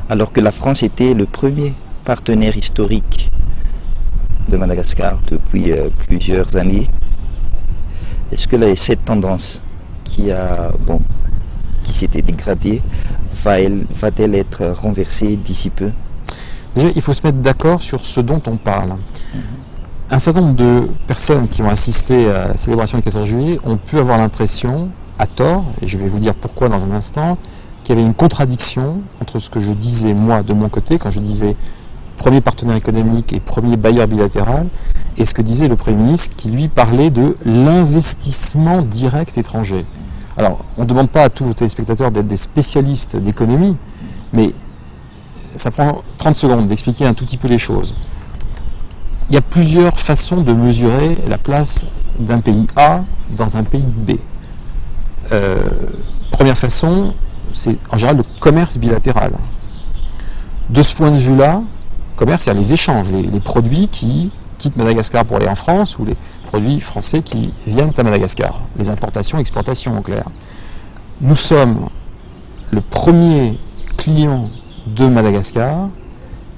alors que la France était le premier partenaire historique de Madagascar depuis plusieurs années. Est-ce que cette tendance qui s'était dégradée va-t-elle être renversée d'ici peu? Déjà, il faut se mettre d'accord sur ce dont on parle. Un certain nombre de personnes qui ont assisté à la célébration du 14 juillet ont pu avoir l'impression, à tort, et je vais vous dire pourquoi dans un instant, qu'il y avait une contradiction entre ce que je disais moi de mon côté, quand je disais premier partenaire économique et premier bailleur bilatéral, et ce que disait le Premier ministre qui lui parlait de l'investissement direct étranger. Alors, on ne demande pas à tous vos téléspectateurs d'être des spécialistes d'économie, mais ça prend 30 secondes d'expliquer un tout petit peu les choses. Il y a plusieurs façons de mesurer la place d'un pays A dans un pays B. Première façon, c'est en général le commerce bilatéral. De ce point de vue-là, commerce, c'est-à-dire les échanges, les produits qui quittent Madagascar pour aller en France ou les produits français qui viennent à Madagascar, les importations, exportations en clair. Nous sommes le premier client de Madagascar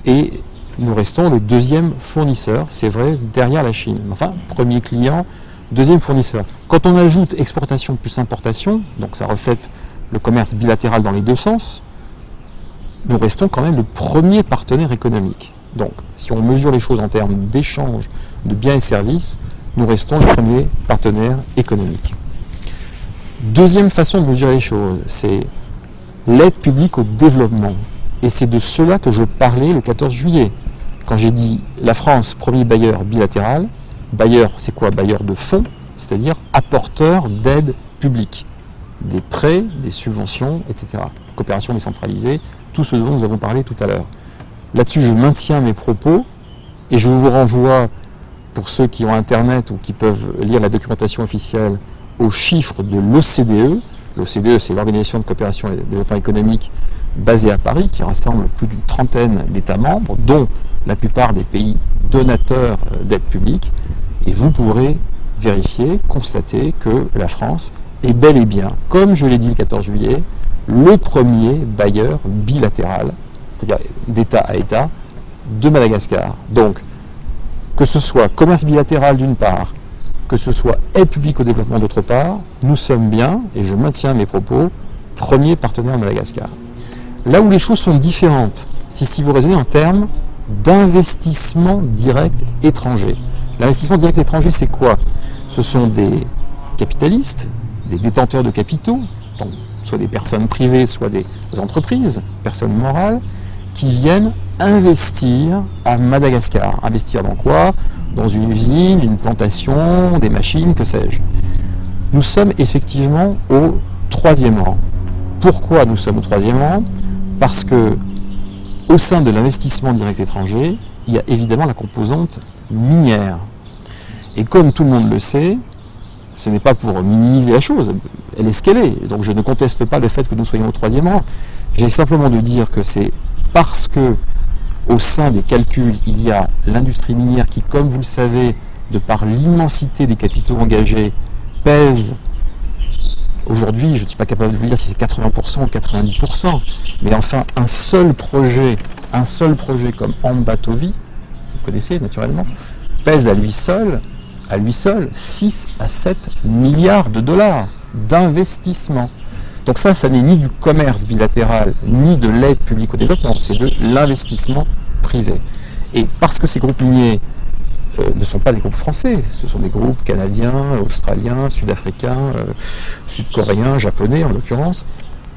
et nous restons le deuxième fournisseur, c'est vrai, derrière la Chine. Enfin, premier client, deuxième fournisseur. Quand on ajoute exportation plus importation, donc ça reflète le commerce bilatéral dans les deux sens, nous restons quand même le premier partenaire économique. Donc, si on mesure les choses en termes d'échange de biens et services, nous restons le premier partenaire économique. Deuxième façon de mesurer les choses, c'est l'aide publique au développement. Et c'est de cela que je parlais le 14 juillet. Quand j'ai dit la France, premier bailleur bilatéral, bailleur, c'est quoi? Bailleur de fonds, c'est-à-dire apporteur d'aide publique. Des prêts, des subventions, etc. Coopération décentralisée, tout ce dont nous avons parlé tout à l'heure. Là-dessus, je maintiens mes propos et je vous renvoie, pour ceux qui ont Internet ou qui peuvent lire la documentation officielle, aux chiffres de l'OCDE. L'OCDE, c'est l'Organisation de coopération et de développement économique basée à Paris, qui rassemble plus d'une trentaine d'États membres, dont la plupart des pays donateurs d'aide publique. Et vous pourrez vérifier, constater que la France est bel et bien, comme je l'ai dit le 14 juillet, le premier bailleur bilatéral, c'est-à-dire d'État à État, de Madagascar. Donc, que ce soit commerce bilatéral d'une part, que ce soit aide publique au développement d'autre part, nous sommes bien, et je maintiens mes propos, premier partenaire de Madagascar. Là où les choses sont différentes, c'est si vous raisonnez en termes d'investissement direct étranger. L'investissement direct étranger, c'est quoi? Ce sont des capitalistes, des détenteurs de capitaux, donc soit des personnes privées, soit des entreprises, personnes morales, qui viennent investir à Madagascar. Investir dans quoi? Dans une usine, une plantation, des machines, que sais-je. Nous sommes effectivement au 3e rang. Pourquoi nous sommes au 3e rang? Parce que au sein de l'investissement direct étranger, il y a évidemment la composante minière. Et comme tout le monde le sait, ce n'est pas pour minimiser la chose, elle est ce qu'elle est. Donc je ne conteste pas le fait que nous soyons au 3e rang. J'ai simplement de dire que c'est parce que au sein des calculs, il y a l'industrie minière qui, comme vous le savez, de par l'immensité des capitaux engagés, pèse, aujourd'hui, je ne suis pas capable de vous dire si c'est 80% ou 90%, mais enfin, un seul projet comme Ambatovi, vous connaissez naturellement, pèse à lui seul 6 à 7 milliards de dollars d'investissement. Donc ça n'est ni du commerce bilatéral, ni de l'aide publique au développement, c'est de l'investissement privé. Et parce que ces groupes miniers ne sont pas des groupes français, ce sont des groupes canadiens, australiens, sud-africains, sud-coréens, japonais en l'occurrence,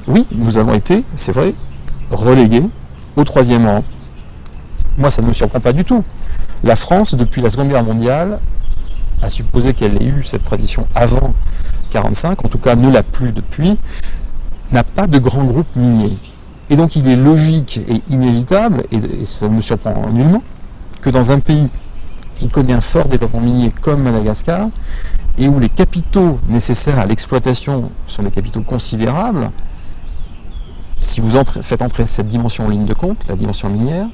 oui, nous avons été, c'est vrai, relégués au 3e rang. Moi, ça ne me surprend pas du tout. La France, depuis la Seconde Guerre mondiale, à supposer qu'elle ait eu cette tradition avant 1945, en tout cas ne l'a plus depuis, n'a pas de grands groupes miniers. Et donc il est logique et inévitable, et ça ne me surprend nullement, que dans un pays qui connaît un fort développement minier comme Madagascar, et où les capitaux nécessaires à l'exploitation sont des capitaux considérables, si vous faites entrer cette dimension en ligne de compte, la dimension minière,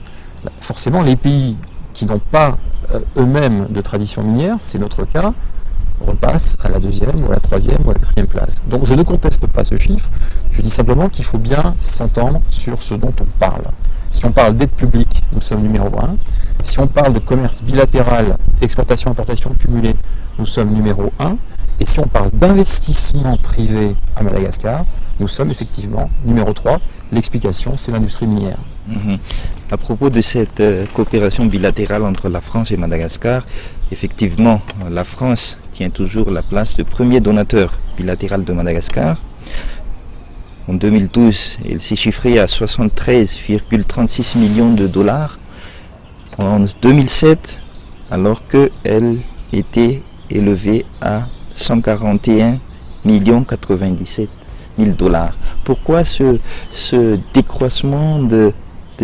forcément les pays qui n'ont pas eux-mêmes de tradition minière, c'est notre cas, repasse à la 2e ou à la 3e ou à la 4e place. Donc je ne conteste pas ce chiffre, je dis simplement qu'il faut bien s'entendre sur ce dont on parle. Si on parle d'aide publique, nous sommes numéro 1. Si on parle de commerce bilatéral, exportation-importation cumulée, nous sommes numéro 1. Et si on parle d'investissement privé à Madagascar, nous sommes effectivement numéro 3. L'explication, c'est l'industrie minière. À propos de cette coopération bilatérale entre la France et Madagascar, effectivement, la France tient toujours la place de premier donateur bilatéral de Madagascar. En 2012, elle s'est chiffrée à 73,36 millions de dollars. En 2007, alors qu'elle était élevée à 141,97 millions de dollars. Pourquoi ce décroissement de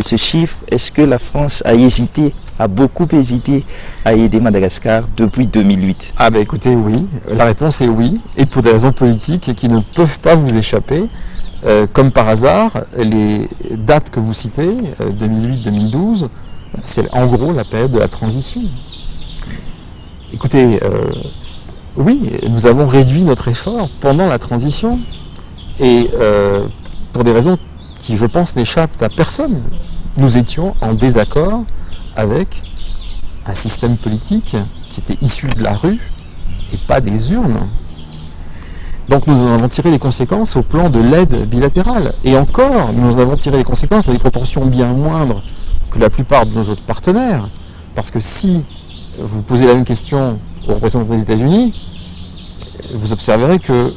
ce chiffre? Est-ce que la France a beaucoup hésité à aider Madagascar depuis 2008? Ah ben écoutez, oui. La réponse est oui, et pour des raisons politiques qui ne peuvent pas vous échapper. Comme par hasard, les dates que vous citez, 2008-2012, c'est en gros la période de la transition. Écoutez, oui, nous avons réduit notre effort pendant la transition, et pour des raisons qui, je pense, n'échappent à personne. Nous étions en désaccord avec un système politique qui était issu de la rue et pas des urnes. Donc nous en avons tiré les conséquences au plan de l'aide bilatérale. Et encore, nous en avons tiré les conséquences à des proportions bien moindres que la plupart de nos autres partenaires. Parce que si vous posez la même question aux représentants des États-Unis, vous observerez que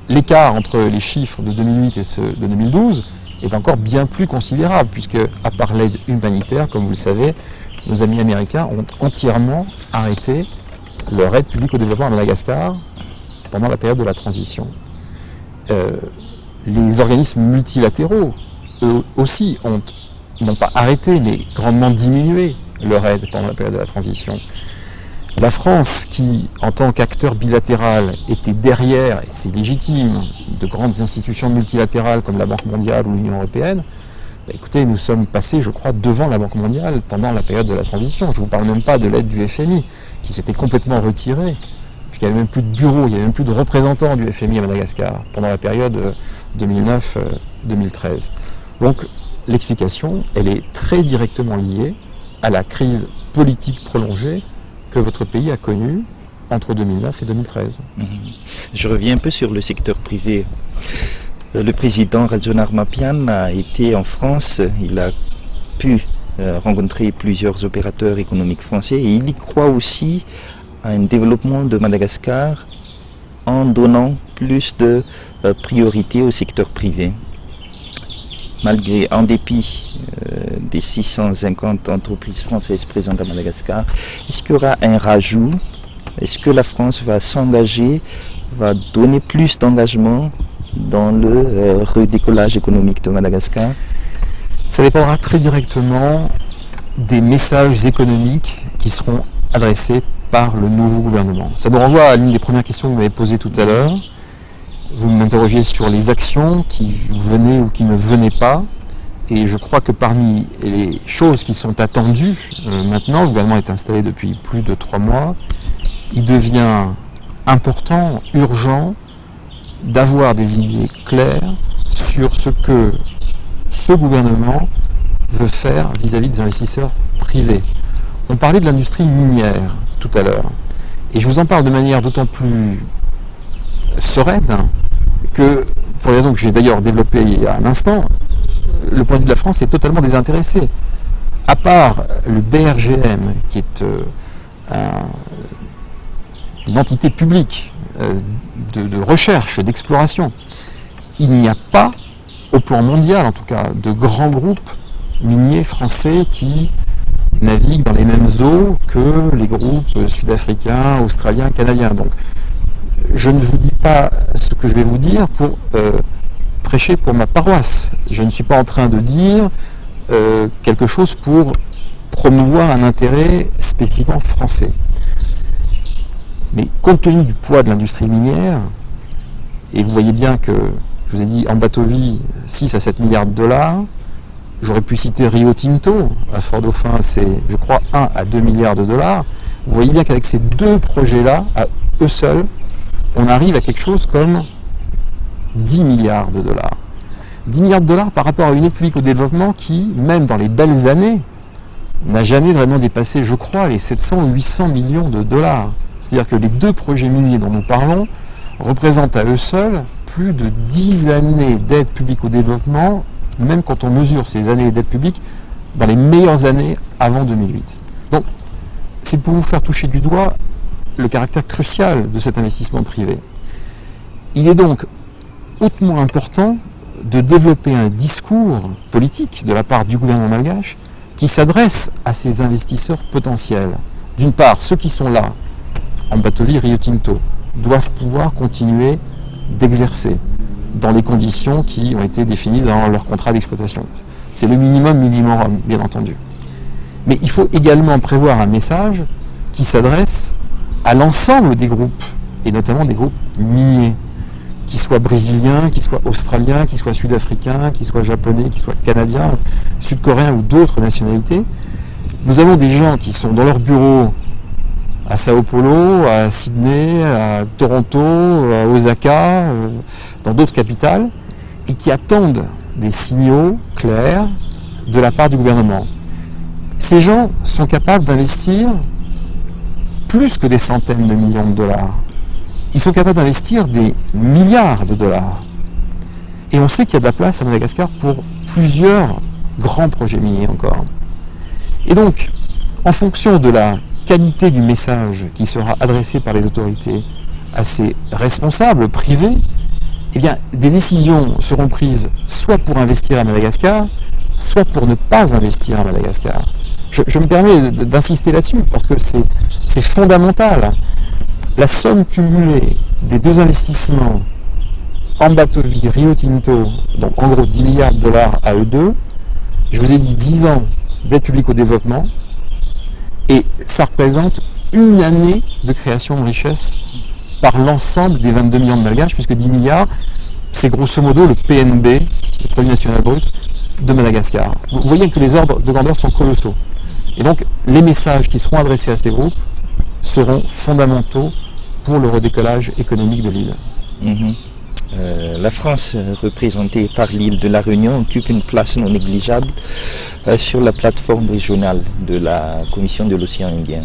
l'écart entre les chiffres de 2008 et ceux de 2012 est encore bien plus considérable, puisque, à part l'aide humanitaire, comme vous le savez, nos amis américains ont entièrement arrêté leur aide publique au développement à Madagascar pendant la période de la transition. Les organismes multilatéraux, eux aussi, n'ont pas arrêté, mais grandement diminué leur aide pendant la période de la transition. La France, qui, en tant qu'acteur bilatéral, était derrière, et c'est légitime, de grandes institutions multilatérales comme la Banque mondiale ou l'Union européenne, écoutez, nous sommes passés, je crois, devant la Banque mondiale pendant la période de la transition. Je ne vous parle même pas de l'aide du FMI, qui s'était complètement retirée, puisqu'il n'y avait même plus de bureau, il n'y avait même plus de représentants du FMI à Madagascar, pendant la période 2009-2013. Donc, l'explication, elle est très directement liée à la crise politique prolongée que votre pays a connue entre 2009 et 2013. Je reviens un peu sur le secteur privé. Le président Rajon Armapian a été en France, il a pu rencontrer plusieurs opérateurs économiques français et il y croit aussi à un développement de Madagascar en donnant plus de priorité au secteur privé. En dépit des 650 entreprises françaises présentes à Madagascar, est-ce qu'il y aura un rajout? Est-ce que la France va s'engager, va donner plus d'engagement dans le redécollage économique de Madagascar? Ça dépendra très directement des messages économiques qui seront adressés par le nouveau gouvernement. Ça nous renvoie à l'une des premières questions que vous m'avez posées tout à l'heure. Vous m'interrogez sur les actions qui venaient ou qui ne venaient pas. Et je crois que parmi les choses qui sont attendues, maintenant, le gouvernement est installé depuis plus de 3 mois, il devient important, urgent, d'avoir des idées claires sur ce que ce gouvernement veut faire vis-à-vis des investisseurs privés. On parlait de l'industrie minière tout à l'heure. Et je vous en parle de manière d'autant plus sereine que, pour les raisons que j'ai d'ailleurs développées il y a un instant, le point de vue de la France est totalement désintéressé. À part le BRGM, qui est une entité publique de recherche, d'exploration, il n'y a pas, au plan mondial en tout cas, de grands groupes miniers français qui naviguent dans les mêmes eaux que les groupes sud-africains, australiens, canadiens. Donc, je ne vous dis pas ce que je vais vous dire pour prêcher pour ma paroisse. Je ne suis pas en train de dire quelque chose pour promouvoir un intérêt spécifiquement français. Mais compte tenu du poids de l'industrie minière, et vous voyez bien que, je vous ai dit, Ambatovy, 6 à 7 milliards de dollars, j'aurais pu citer Rio Tinto, à Fort-Dauphin, c'est, je crois, 1 à 2 milliards de dollars. Vous voyez bien qu'avec ces deux projets-là, à eux seuls, on arrive à quelque chose comme 10 milliards de dollars. 10 milliards de dollars par rapport à une aide publique au développement qui, même dans les belles années, n'a jamais vraiment dépassé, je crois, les 700 ou 800 millions de dollars. C'est-à-dire que les deux projets miniers dont nous parlons représentent à eux seuls plus de 10 années d'aide publique au développement, même quand on mesure ces années d'aide publique dans les meilleures années avant 2008. Donc, c'est pour vous faire toucher du doigt le caractère crucial de cet investissement privé. Il est donc hautement important de développer un discours politique de la part du gouvernement malgache qui s'adresse à ces investisseurs potentiels. D'une part, ceux qui sont là, Ambatovy, Rio Tinto, doivent pouvoir continuer d'exercer dans les conditions qui ont été définies dans leur contrat d'exploitation. C'est le minimum, bien entendu. Mais il faut également prévoir un message qui s'adresse à l'ensemble des groupes, et notamment des groupes miniers, qu'ils soient brésiliens, qu'ils soient australiens, qu'ils soient sud-africains, qu'ils soient japonais, qu'ils soient canadiens, sud-coréens ou d'autres nationalités. Nous avons des gens qui sont dans leur bureau à Sao Paulo, à Sydney, à Toronto, à Osaka, dans d'autres capitales, et qui attendent des signaux clairs de la part du gouvernement. Ces gens sont capables d'investir plus que des centaines de millions de dollars. Ils sont capables d'investir des milliards de dollars. Et on sait qu'il y a de la place à Madagascar pour plusieurs grands projets miniers encore. Et donc, en fonction de la qualité du message qui sera adressé par les autorités à ces responsables privés, eh bien, des décisions seront prises soit pour investir à Madagascar, soit pour ne pas investir à Madagascar. Je me permets d'insister là-dessus parce que c'est fondamental. La somme cumulée des deux investissements, Ambatovy, Rio Tinto, donc en gros 10 milliards de dollars à eux deux, je vous ai dit 10 ans d'aide publique au développement, et ça représente une année de création de richesse par l'ensemble des 22 millions de malgaches, puisque 10 milliards, c'est grosso modo le PNB, le produit national brut, de Madagascar. Vous voyez que les ordres de grandeur sont colossaux. Et donc, les messages qui seront adressés à ces groupes seront fondamentaux pour le redécollage économique de l'île. La France, représentée par l'île de la Réunion, occupe une place non négligeable sur la plateforme régionale de la Commission de l'océan Indien.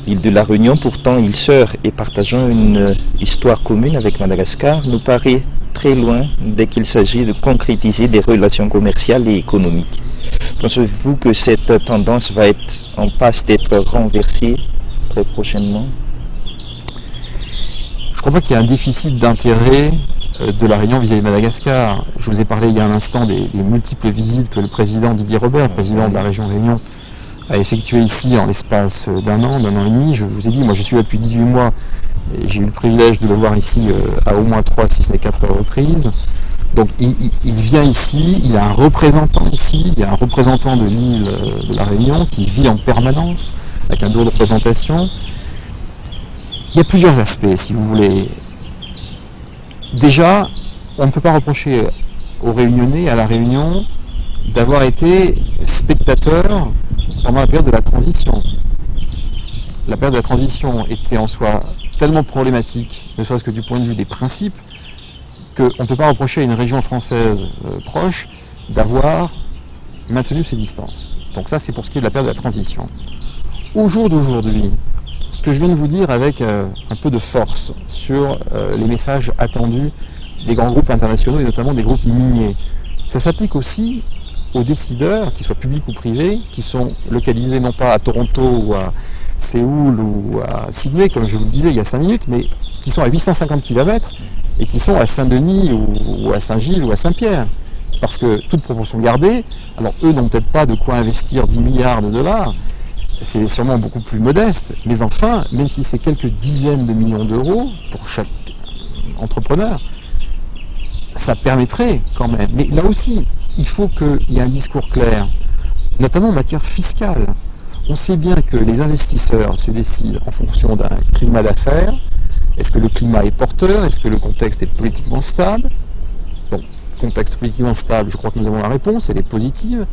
L'île de la Réunion, pourtant île sœur et partageant une histoire commune avec Madagascar, nous paraît très loin dès qu'il s'agit de concrétiser des relations commerciales et économiques. Pensez-vous que cette tendance va être en passe d'être renversée très prochainement? Je ne crois pas qu'il y ait un déficit d'intérêt de la Réunion vis-à-vis de Madagascar. Je vous ai parlé il y a un instant des multiples visites que le président Didier Robert, président de la région Réunion, a effectué ici en l'espace d'un an et demi. Je vous ai dit, moi je suis là depuis 18 mois et j'ai eu le privilège de le voir ici à au moins 3, si ce n'est 4 reprises. Donc il vient ici, il a un représentant ici, il y a un représentant de l'île de la Réunion qui vit en permanence avec un bureau de représentation. Il y a plusieurs aspects, si vous voulez. Déjà, on ne peut pas reprocher aux Réunionnais, à la Réunion, d'avoir été spectateurs pendant la période de la transition. La période de la transition était en soi tellement problématique, ne serait-ce que du point de vue des principes, qu'on ne peut pas reprocher à une région française proche d'avoir maintenu ses distances. Donc ça, c'est pour ce qui est de la période de la transition. Au jour d'aujourd'hui, ce que je viens de vous dire avec un peu de force sur les messages attendus des grands groupes internationaux et notamment des groupes miniers, ça s'applique aussi aux décideurs, qu'ils soient publics ou privés, qui sont localisés non pas à Toronto ou à Séoul ou à Sydney, comme je vous le disais il y a 5 minutes, mais qui sont à 850 km et qui sont à Saint-Denis ou à Saint-Gilles ou à Saint-Pierre. Parce que, toute proportion gardée, alors eux n'ont peut-être pas de quoi investir 10 milliards de dollars, c'est sûrement beaucoup plus modeste, mais enfin, même si c'est quelques dizaines de millions d'euros pour chaque entrepreneur, ça permettrait quand même. Mais là aussi, il faut qu'il y ait un discours clair, notamment en matière fiscale. On sait bien que les investisseurs se décident en fonction d'un climat d'affaires. Est-ce que le climat est porteur? Est-ce que le contexte est politiquement stable? Bon, contexte politiquement stable, je crois que nous avons la réponse, elle est positive.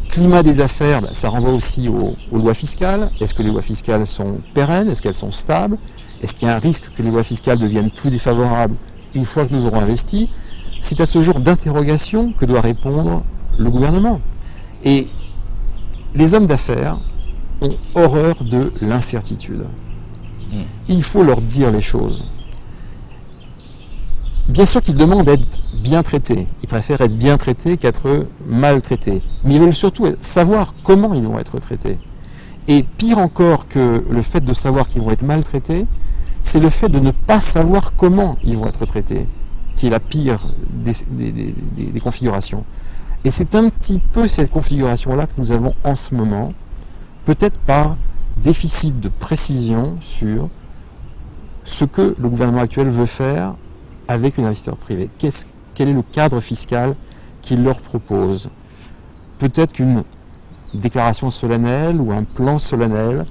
Climat des affaires, ça renvoie aussi aux lois fiscales. Est-ce que les lois fiscales sont pérennes? Est-ce qu'elles sont stables? Est-ce qu'il y a un risque que les lois fiscales deviennent plus défavorables une fois que nous aurons investi? C'est à ce genre d'interrogation que doit répondre le gouvernement. Et les hommes d'affaires ont horreur de l'incertitude. Il faut leur dire les choses. Bien sûr qu'ils demandent d'être bien traités. Ils préfèrent être bien traités qu'être mal traités. Mais ils veulent surtout savoir comment ils vont être traités. Et pire encore que le fait de savoir qu'ils vont être maltraités, c'est le fait de ne pas savoir comment ils vont être traités, qui est la pire des configurations. Et c'est un petit peu cette configuration-là que nous avons en ce moment, peut-être par déficit de précision sur ce que le gouvernement actuel veut faire avec les investisseurs privés. Quel est le cadre fiscal qu'il leur propose? Peut-être qu'une déclaration solennelle ou un plan solennel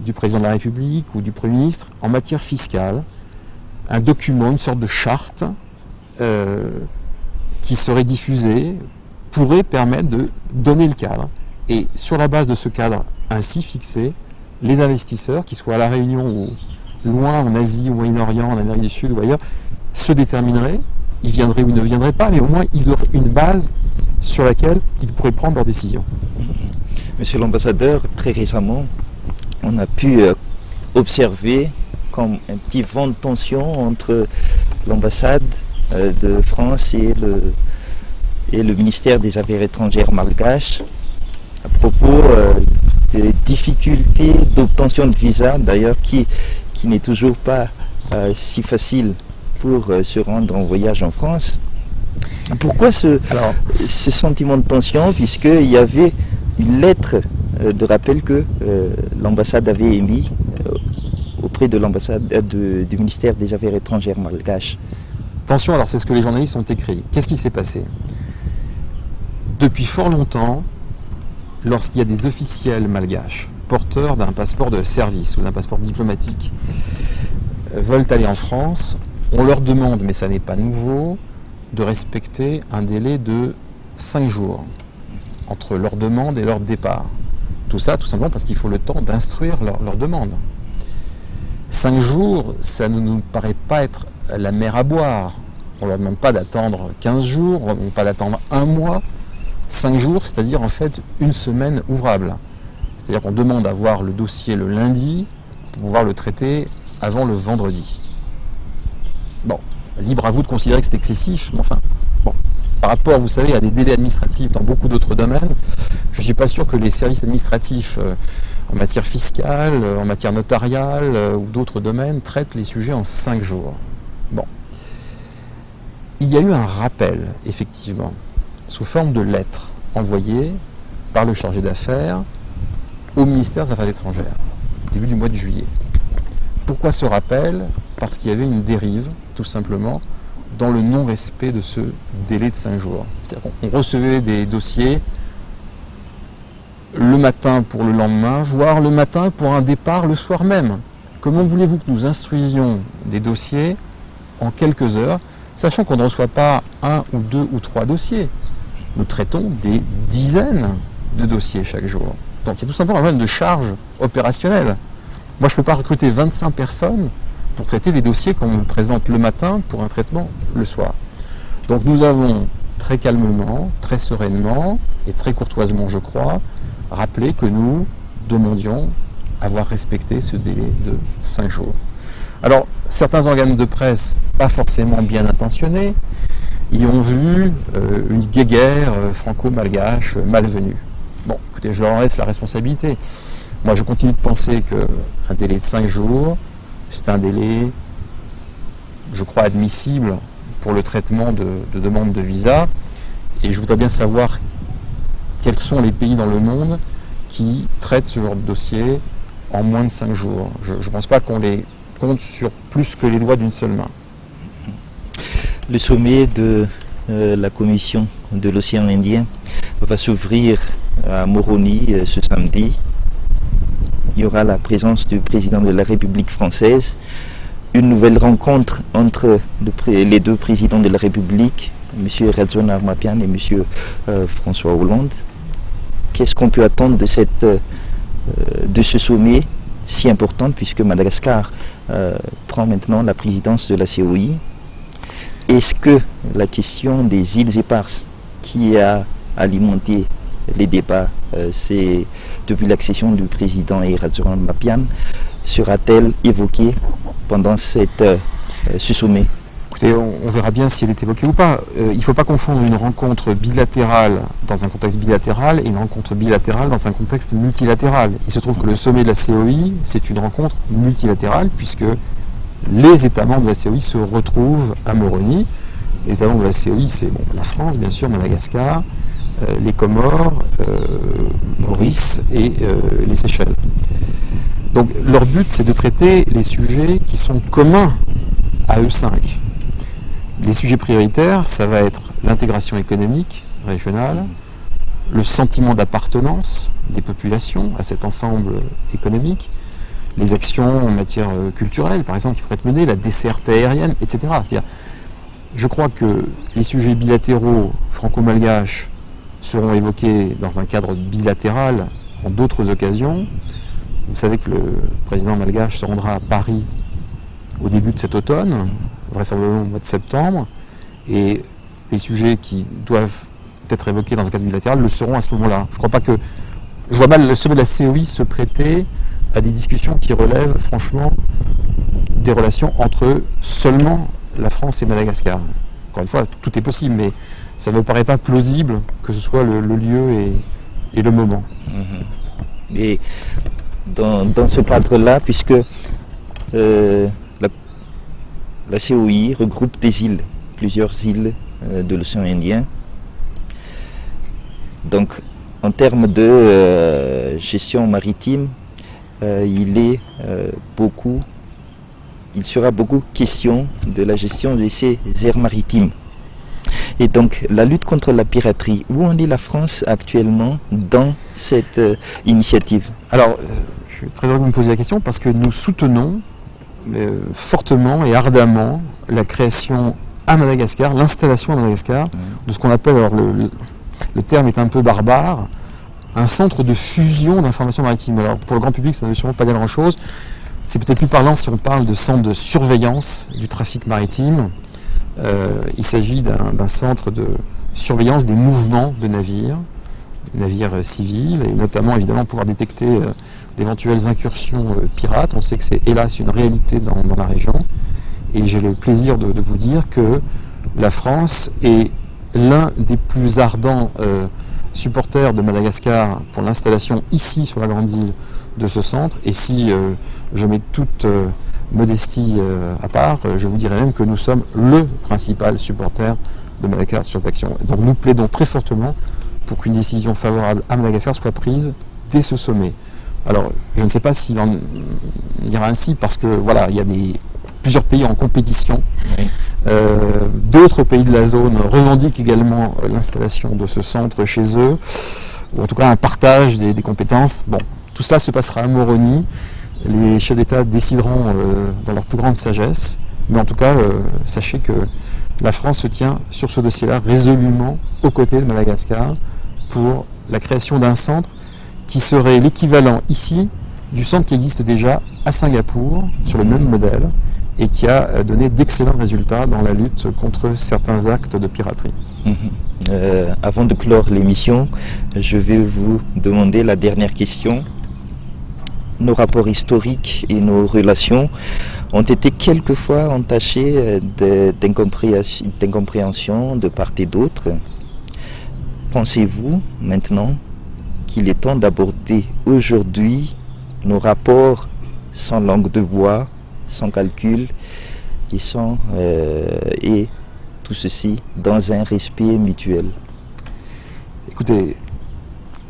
du président de la République ou du Premier ministre en matière fiscale, un document, une sorte de charte qui serait diffusée, pourrait permettre de donner le cadre. Et sur la base de ce cadre ainsi fixé, les investisseurs, qu'ils soient à La Réunion ou loin en Asie, au Moyen-Orient, en Amérique du Sud ou ailleurs, se détermineraient, ils viendraient ou ils ne viendraient pas, mais au moins ils auraient une base sur laquelle ils pourraient prendre leurs décisions. Monsieur l'ambassadeur, très récemment, on a pu observer comme un petit vent de tension entre l'ambassade de France et le ministère des Affaires étrangères malgache à propos des difficultés d'obtention de visa, d'ailleurs qui n'est toujours pas si facile pour se rendre en voyage en France. Pourquoi ce sentiment de tension, puisqu'il y avait une lettre de rappel que l'ambassade avait émise auprès de l'ambassade du ministère des Affaires étrangères malgache? Attention, alors c'est ce que les journalistes ont écrit. Qu'est-ce qui s'est passé? Depuis fort longtemps, lorsqu'il y a des officiels malgaches, porteurs d'un passeport de service ou d'un passeport diplomatique, veulent aller en France, on leur demande, mais ça n'est pas nouveau, de respecter un délai de 5 jours entre leur demande et leur départ. Tout ça, tout simplement parce qu'il faut le temps d'instruire leur demande. 5 jours, ça ne nous paraît pas être la mer à boire. On ne leur demande pas d'attendre 15 jours, on ne leur demande pas d'attendre 1 mois. 5 jours, c'est-à-dire en fait une semaine ouvrable. C'est-à-dire qu'on demande à voir le dossier le lundi pour pouvoir le traiter avant le vendredi. Bon, libre à vous de considérer que c'est excessif, mais enfin, bon, par rapport, vous savez, à des délais administratifs dans beaucoup d'autres domaines, je ne suis pas sûr que les services administratifs en matière fiscale, en matière notariale ou d'autres domaines traitent les sujets en 5 jours. Bon. Il y a eu un rappel, effectivement, sous forme de lettre envoyée par le chargé d'affaires au ministère des Affaires étrangères, début du mois de juillet. Pourquoi ce rappel? Parce qu'il y avait une dérive, tout simplement, dans le non-respect de ce délai de 5 jours. C'est-à-dire qu'on recevait des dossiers le matin pour le lendemain, voire le matin pour un départ le soir même. Comment voulez-vous que nous instruisions des dossiers en quelques heures, sachant qu'on ne reçoit pas 1 ou 2 ou 3 dossiers? Nous traitons des dizaines de dossiers chaque jour. Donc il y a tout simplement un problème de charge opérationnelle. Moi, je ne peux pas recruter 25 personnes pour traiter des dossiers qu'on me présente le matin pour un traitement le soir. Donc nous avons très calmement, très sereinement et très courtoisement, je crois, rappelé que nous demandions à avoir respecté ce délai de 5 jours. Alors, certains organes de presse, pas forcément bien intentionnés, y ont vu une guéguerre franco-malgache malvenue. Bon, écoutez, je leur laisse la responsabilité. Moi, je continue de penser qu'un délai de 5 jours, c'est un délai, je crois, admissible pour le traitement de demandes de visa. Et je voudrais bien savoir quels sont les pays dans le monde qui traitent ce genre de dossier en moins de 5 jours. Je ne pense pas qu'on les compte sur plus que les doigts d'une seule main. Le sommet de la Commission de l'océan Indien va s'ouvrir à Moroni ce samedi. Il y aura la présence du président de la République française, une nouvelle rencontre entre les deux présidents de la République, M. Radzwan Armapian et M. François Hollande. Qu'est-ce qu'on peut attendre de ce sommet si important, puisque Madagascar prend maintenant la présidence de la COI? Est-ce que la question des îles éparses qui a alimenté les débats depuis l'accession du président Radzwan Armapian sera-t-elle évoquée pendant ce sommet? Écoutez, on verra bien si elle est évoquée ou pas. Il ne faut pas confondre une rencontre bilatérale dans un contexte bilatéral et une rencontre bilatérale dans un contexte multilatéral. Il se trouve que le sommet de la COI, c'est une rencontre multilatérale puisque les États membres de la COI se retrouvent à Moroni. Les États membres de la COI, c'est la France, bien sûr, Madagascar, les Comores, Maurice et les Seychelles. Donc leur but, c'est de traiter les sujets qui sont communs à eux 5. Les sujets prioritaires, ça va être l'intégration économique régionale, le sentiment d'appartenance des populations à cet ensemble économique, les actions en matière culturelle, par exemple, qui pourraient être menées, la desserte aérienne, etc. C'est-à-dire, je crois que les sujets bilatéraux franco-malgaches seront évoqués dans un cadre bilatéral en d'autres occasions. Vous savez que le président malgache se rendra à Paris au début de cet automne, vraisemblablement au mois de septembre, et les sujets qui doivent être évoqués dans un cadre bilatéral le seront à ce moment-là. Je crois pas que... Je vois mal le sommet de la COI se prêter à des discussions qui relèvent, franchement, des relations entre seulement la France et Madagascar. Encore une fois, tout est possible, mais ça ne me paraît pas plausible que ce soit le lieu et le moment. Et dans ce cadre-là, puisque la COI regroupe des îles, plusieurs îles de l'océan Indien. Donc, en termes de gestion maritime, il sera beaucoup question de la gestion de ces aires maritimes. Et donc, la lutte contre la piraterie, où en est la France actuellement dans cette initiative? Alors, je suis très heureux de me poser la question parce que nous soutenons fortement et ardemment la création à Madagascar, l'installation à Madagascar, de ce qu'on appelle, alors le terme est un peu barbare, un centre de fusion d'informations maritimes. Alors pour le grand public, ça ne veut sûrement pas dire grand-chose. C'est peut-être plus parlant si on parle de centre de surveillance du trafic maritime. Il s'agit d'un centre de surveillance des mouvements de navires, navires civils, et notamment évidemment pouvoir détecter d'éventuelles incursions pirates. On sait que c'est hélas une réalité dans la région, et j'ai le plaisir de vous dire que la France est l'un des plus ardents supporters de Madagascar pour l'installation ici sur la Grande Île de ce centre, et si je mets toute modestie à part, je vous dirais même que nous sommes le principal supporter de Madagascar sur cette action. Donc nous plaidons très fortement pour qu'une décision favorable à Madagascar soit prise dès ce sommet. Alors je ne sais pas s'il en ira ainsi, parce que voilà, il y a plusieurs pays en compétition. Oui. D'autres pays de la zone revendiquent également l'installation de ce centre chez eux, ou en tout cas un partage des compétences. Bon, tout cela se passera à Moroni. Les chefs d'État décideront dans leur plus grande sagesse, mais en tout cas, sachez que la France se tient sur ce dossier-là résolument aux côtés de Madagascar pour la création d'un centre qui serait l'équivalent ici du centre qui existe déjà à Singapour, sur le même modèle, et qui a donné d'excellents résultats dans la lutte contre certains actes de piraterie. Avant de clore l'émission, je vais vous demander la dernière question. Nos rapports historiques et nos relations ont été quelquefois entachés d'incompréhension de part et d'autre. Pensez-vous maintenant qu'il est temps d'aborder aujourd'hui nos rapports sans langue de bois, sans calcul et tout ceci dans un respect mutuel? Écoutez,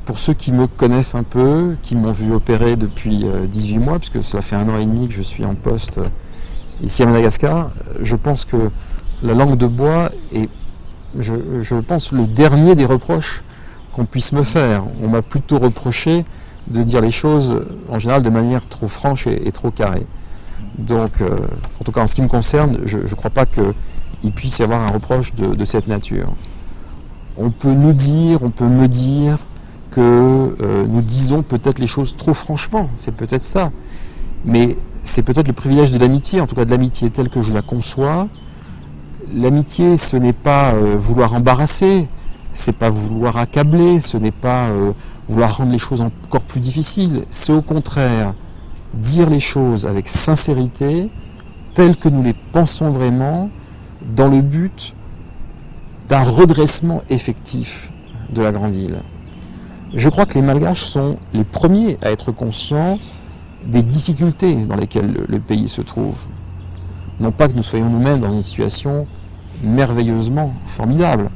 pour ceux qui me connaissent un peu, qui m'ont vu opérer depuis 18 mois, puisque cela fait 1 an et demi que je suis en poste ici à Madagascar, je pense que la langue de bois est, je pense, le dernier des reproches qu'on puisse me faire. On m'a plutôt reproché de dire les choses, en général, de manière trop franche et trop carrée. Donc, en tout cas, en ce qui me concerne, je ne crois pas qu'il puisse y avoir un reproche de cette nature. On peut nous dire, on peut me dire que nous disons peut-être les choses trop franchement, c'est peut-être ça. Mais c'est peut-être le privilège de l'amitié, en tout cas de l'amitié telle que je la conçois. L'amitié, ce n'est pas vouloir embarrasser, c'est pas vouloir accabler, ce n'est pas vouloir rendre les choses encore plus difficiles. C'est au contraire dire les choses avec sincérité, telles que nous les pensons vraiment, dans le but d'un redressement effectif de la Grande Île. Je crois que les Malgaches sont les premiers à être conscients des difficultés dans lesquelles le pays se trouve. Non pas que nous soyons nous-mêmes dans une situation merveilleusement formidable.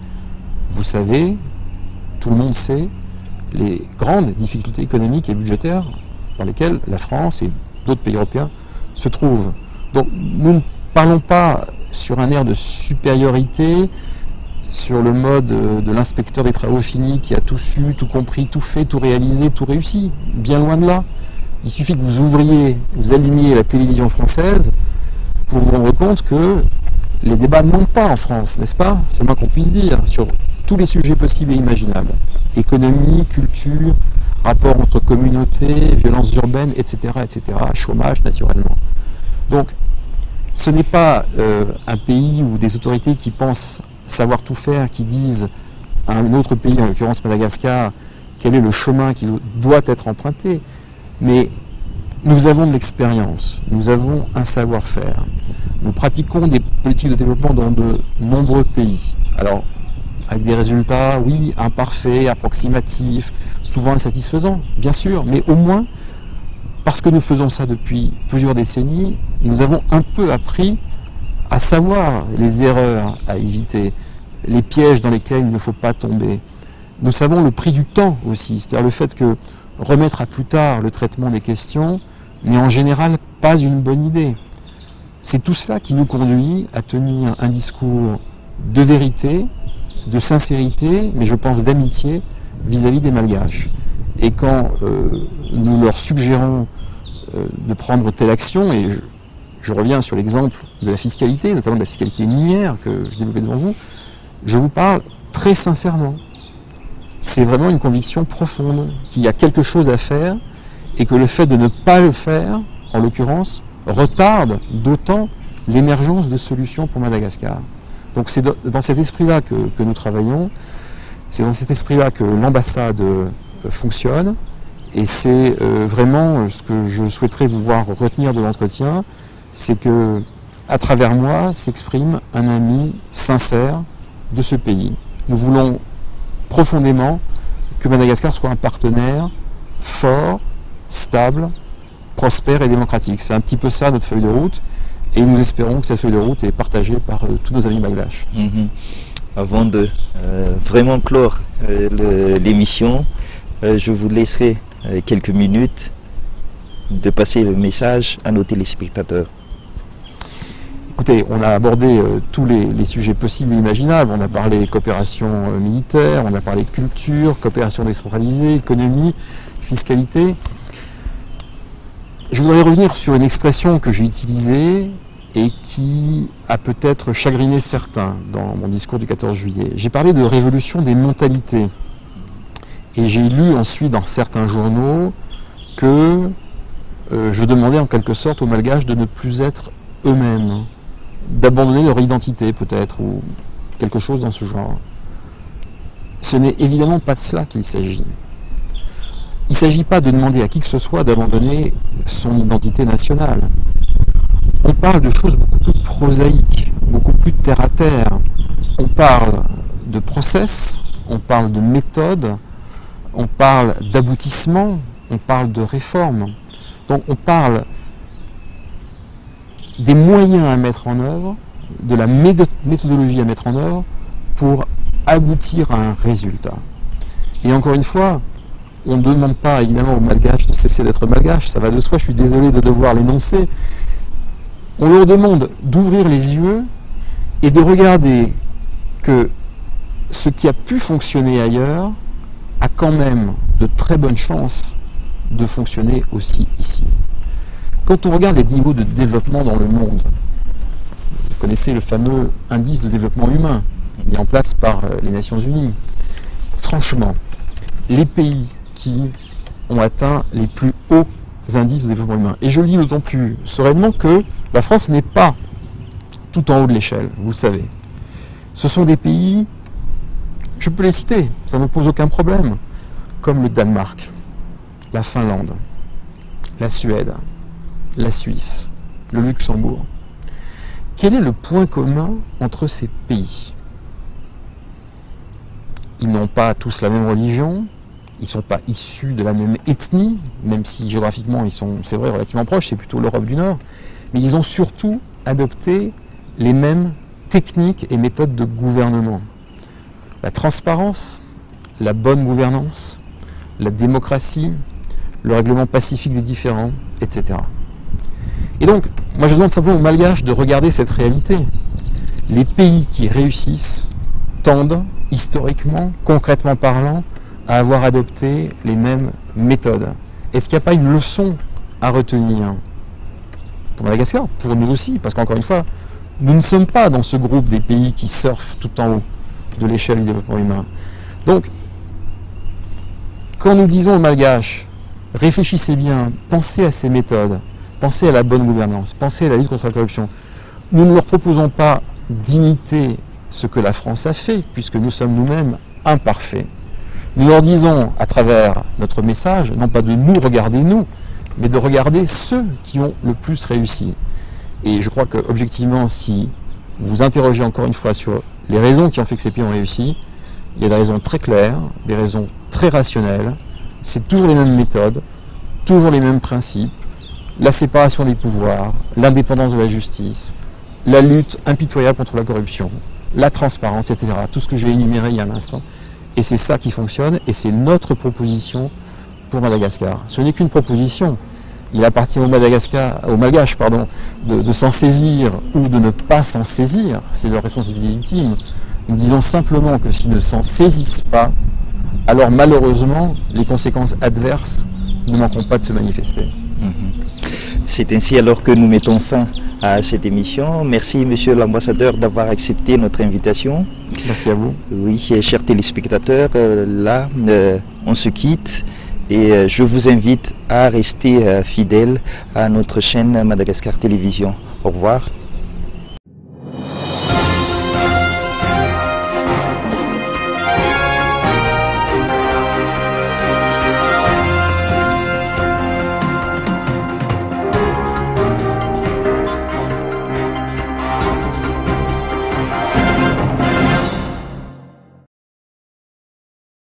Vous savez, tout le monde sait, les grandes difficultés économiques et budgétaires dans lesquelles la France et d'autres pays européens se trouvent. Donc nous ne parlons pas sur un air de supériorité, sur le mode de l'inspecteur des travaux finis qui a tout su, tout compris, tout fait, tout réalisé, tout réussi. Bien loin de là. Il suffit que vous allumiez la télévision française pour vous rendre compte que les débats ne manquent pas en France, n'est-ce pas? C'est moins qu'on puisse dire, sur tous les sujets possibles et imaginables. Économie, culture, rapport entre communautés, violences urbaines, etc., etc., chômage naturellement. Donc, ce n'est pas un pays ou des autorités qui pensent savoir tout faire, qui disent à un autre pays, en l'occurrence Madagascar, quel est le chemin qui doit être emprunté. Mais nous avons de l'expérience, nous avons un savoir-faire. Nous pratiquons des politiques de développement dans de nombreux pays. Alors, avec des résultats, oui, imparfaits, approximatifs, souvent insatisfaisants, bien sûr, mais au moins, parce que nous faisons ça depuis plusieurs décennies, nous avons un peu appris à savoir les erreurs à éviter, les pièges dans lesquels il ne faut pas tomber. Nous savons le prix du temps aussi, c'est-à-dire le fait que remettre à plus tard le traitement des questions n'est en général pas une bonne idée. C'est tout cela qui nous conduit à tenir un discours de vérité, de sincérité, mais je pense d'amitié vis-à-vis des Malgaches. Et quand nous leur suggérons de prendre telle action, et je reviens sur l'exemple de la fiscalité, notamment de la fiscalité minière que je développais devant vous, je vous parle très sincèrement. C'est vraiment une conviction profonde qu'il y a quelque chose à faire et que le fait de ne pas le faire, en l'occurrence, retarde d'autant l'émergence de solutions pour Madagascar. Donc c'est dans cet esprit-là que nous travaillons. C'est dans cet esprit-là que l'ambassade fonctionne, et c'est vraiment ce que je souhaiterais vous voir retenir de l'entretien, c'est que à travers moi s'exprime un ami sincère de ce pays. Nous voulons profondément que Madagascar soit un partenaire fort, stable, prospère et démocratique. C'est un petit peu ça notre feuille de route, et nous espérons que cette feuille de route est partagée par tous nos amis malgaches. Avant de vraiment clore l'émission, je vous laisserai quelques minutes de passer le message à nos téléspectateurs. Écoutez, on a abordé tous les sujets possibles et imaginables. On a parlé coopération militaire, on a parlé culture, coopération décentralisée, économie, fiscalité. Je voudrais revenir sur une expression que j'ai utilisée et qui a peut-être chagriné certains dans mon discours du 14 juillet. J'ai parlé de révolution des mentalités. Et j'ai lu ensuite dans certains journaux que je demandais en quelque sorte aux Malgaches de ne plus être eux-mêmes, d'abandonner leur identité peut-être, ou quelque chose dans ce genre. Ce n'est évidemment pas de cela qu'il s'agit. Il ne s'agit pas de demander à qui que ce soit d'abandonner son identité nationale. On parle de choses beaucoup plus prosaïques, beaucoup plus terre à terre. On parle de process, on parle de méthode, on parle d'aboutissement, on parle de réforme. Donc on parle des moyens à mettre en œuvre, de la méthodologie à mettre en œuvre pour aboutir à un résultat. Et encore une fois, on ne demande pas évidemment aux Malgaches de cesser d'être Malgaches, ça va de soi, je suis désolé de devoir l'énoncer. On leur demande d'ouvrir les yeux et de regarder que ce qui a pu fonctionner ailleurs a quand même de très bonnes chances de fonctionner aussi ici. Quand on regarde les niveaux de développement dans le monde, vous connaissez le fameux indice de développement humain mis en place par les Nations Unies. Franchement, les pays qui ont atteint les plus hauts indices de développement humain, et je le dis d'autant plus sereinement que la France n'est pas tout en haut de l'échelle, vous le savez. Ce sont des pays, je peux les citer, ça ne me pose aucun problème, comme le Danemark, la Finlande, la Suède, la Suisse, le Luxembourg. Quel est le point commun entre ces pays? Ils n'ont pas tous la même religion, ils ne sont pas issus de la même ethnie, même si géographiquement ils sont, c'est vrai, relativement proches, c'est plutôt l'Europe du Nord, mais ils ont surtout adopté les mêmes techniques et méthodes de gouvernement. La transparence, la bonne gouvernance, la démocratie, le règlement pacifique des différends, etc. Et donc, moi je demande simplement aux Malgaches de regarder cette réalité. Les pays qui réussissent tendent, historiquement, concrètement parlant, à avoir adopté les mêmes méthodes. Est-ce qu'il n'y a pas une leçon à retenir pour Madagascar, pour nous aussi, parce qu'encore une fois, nous ne sommes pas dans ce groupe des pays qui surfent tout en haut de l'échelle du développement humain. Donc, quand nous disons aux Malgaches, réfléchissez bien, pensez à ces méthodes, pensez à la bonne gouvernance, pensez à la lutte contre la corruption, nous ne leur proposons pas d'imiter ce que la France a fait, puisque nous sommes nous-mêmes imparfaits. Nous leur disons, à travers notre message, non pas de nous regarder nous, mais de regarder ceux qui ont le plus réussi. Et je crois que, objectivement, si vous vous interrogez encore une fois sur les raisons qui ont fait que ces pays ont réussi, il y a des raisons très claires, des raisons très rationnelles. C'est toujours les mêmes méthodes, toujours les mêmes principes, la séparation des pouvoirs, l'indépendance de la justice, la lutte impitoyable contre la corruption, la transparence, etc. Tout ce que j'ai énuméré il y a un instant. Et c'est ça qui fonctionne, et c'est notre proposition pour Madagascar. Ce n'est qu'une proposition. Il appartient aux Malgaches de s'en saisir ou de ne pas s'en saisir. C'est leur responsabilité ultime. Nous disons simplement que s'ils ne s'en saisissent pas, alors malheureusement, les conséquences adverses ne manqueront pas de se manifester. C'est ainsi alors que nous mettons fin à cette émission. Merci Monsieur l'Ambassadeur d'avoir accepté notre invitation. Merci à vous. Oui, chers téléspectateurs, là, on se quitte et je vous invite à rester fidèles à notre chaîne Madagascar Télévision. Au revoir.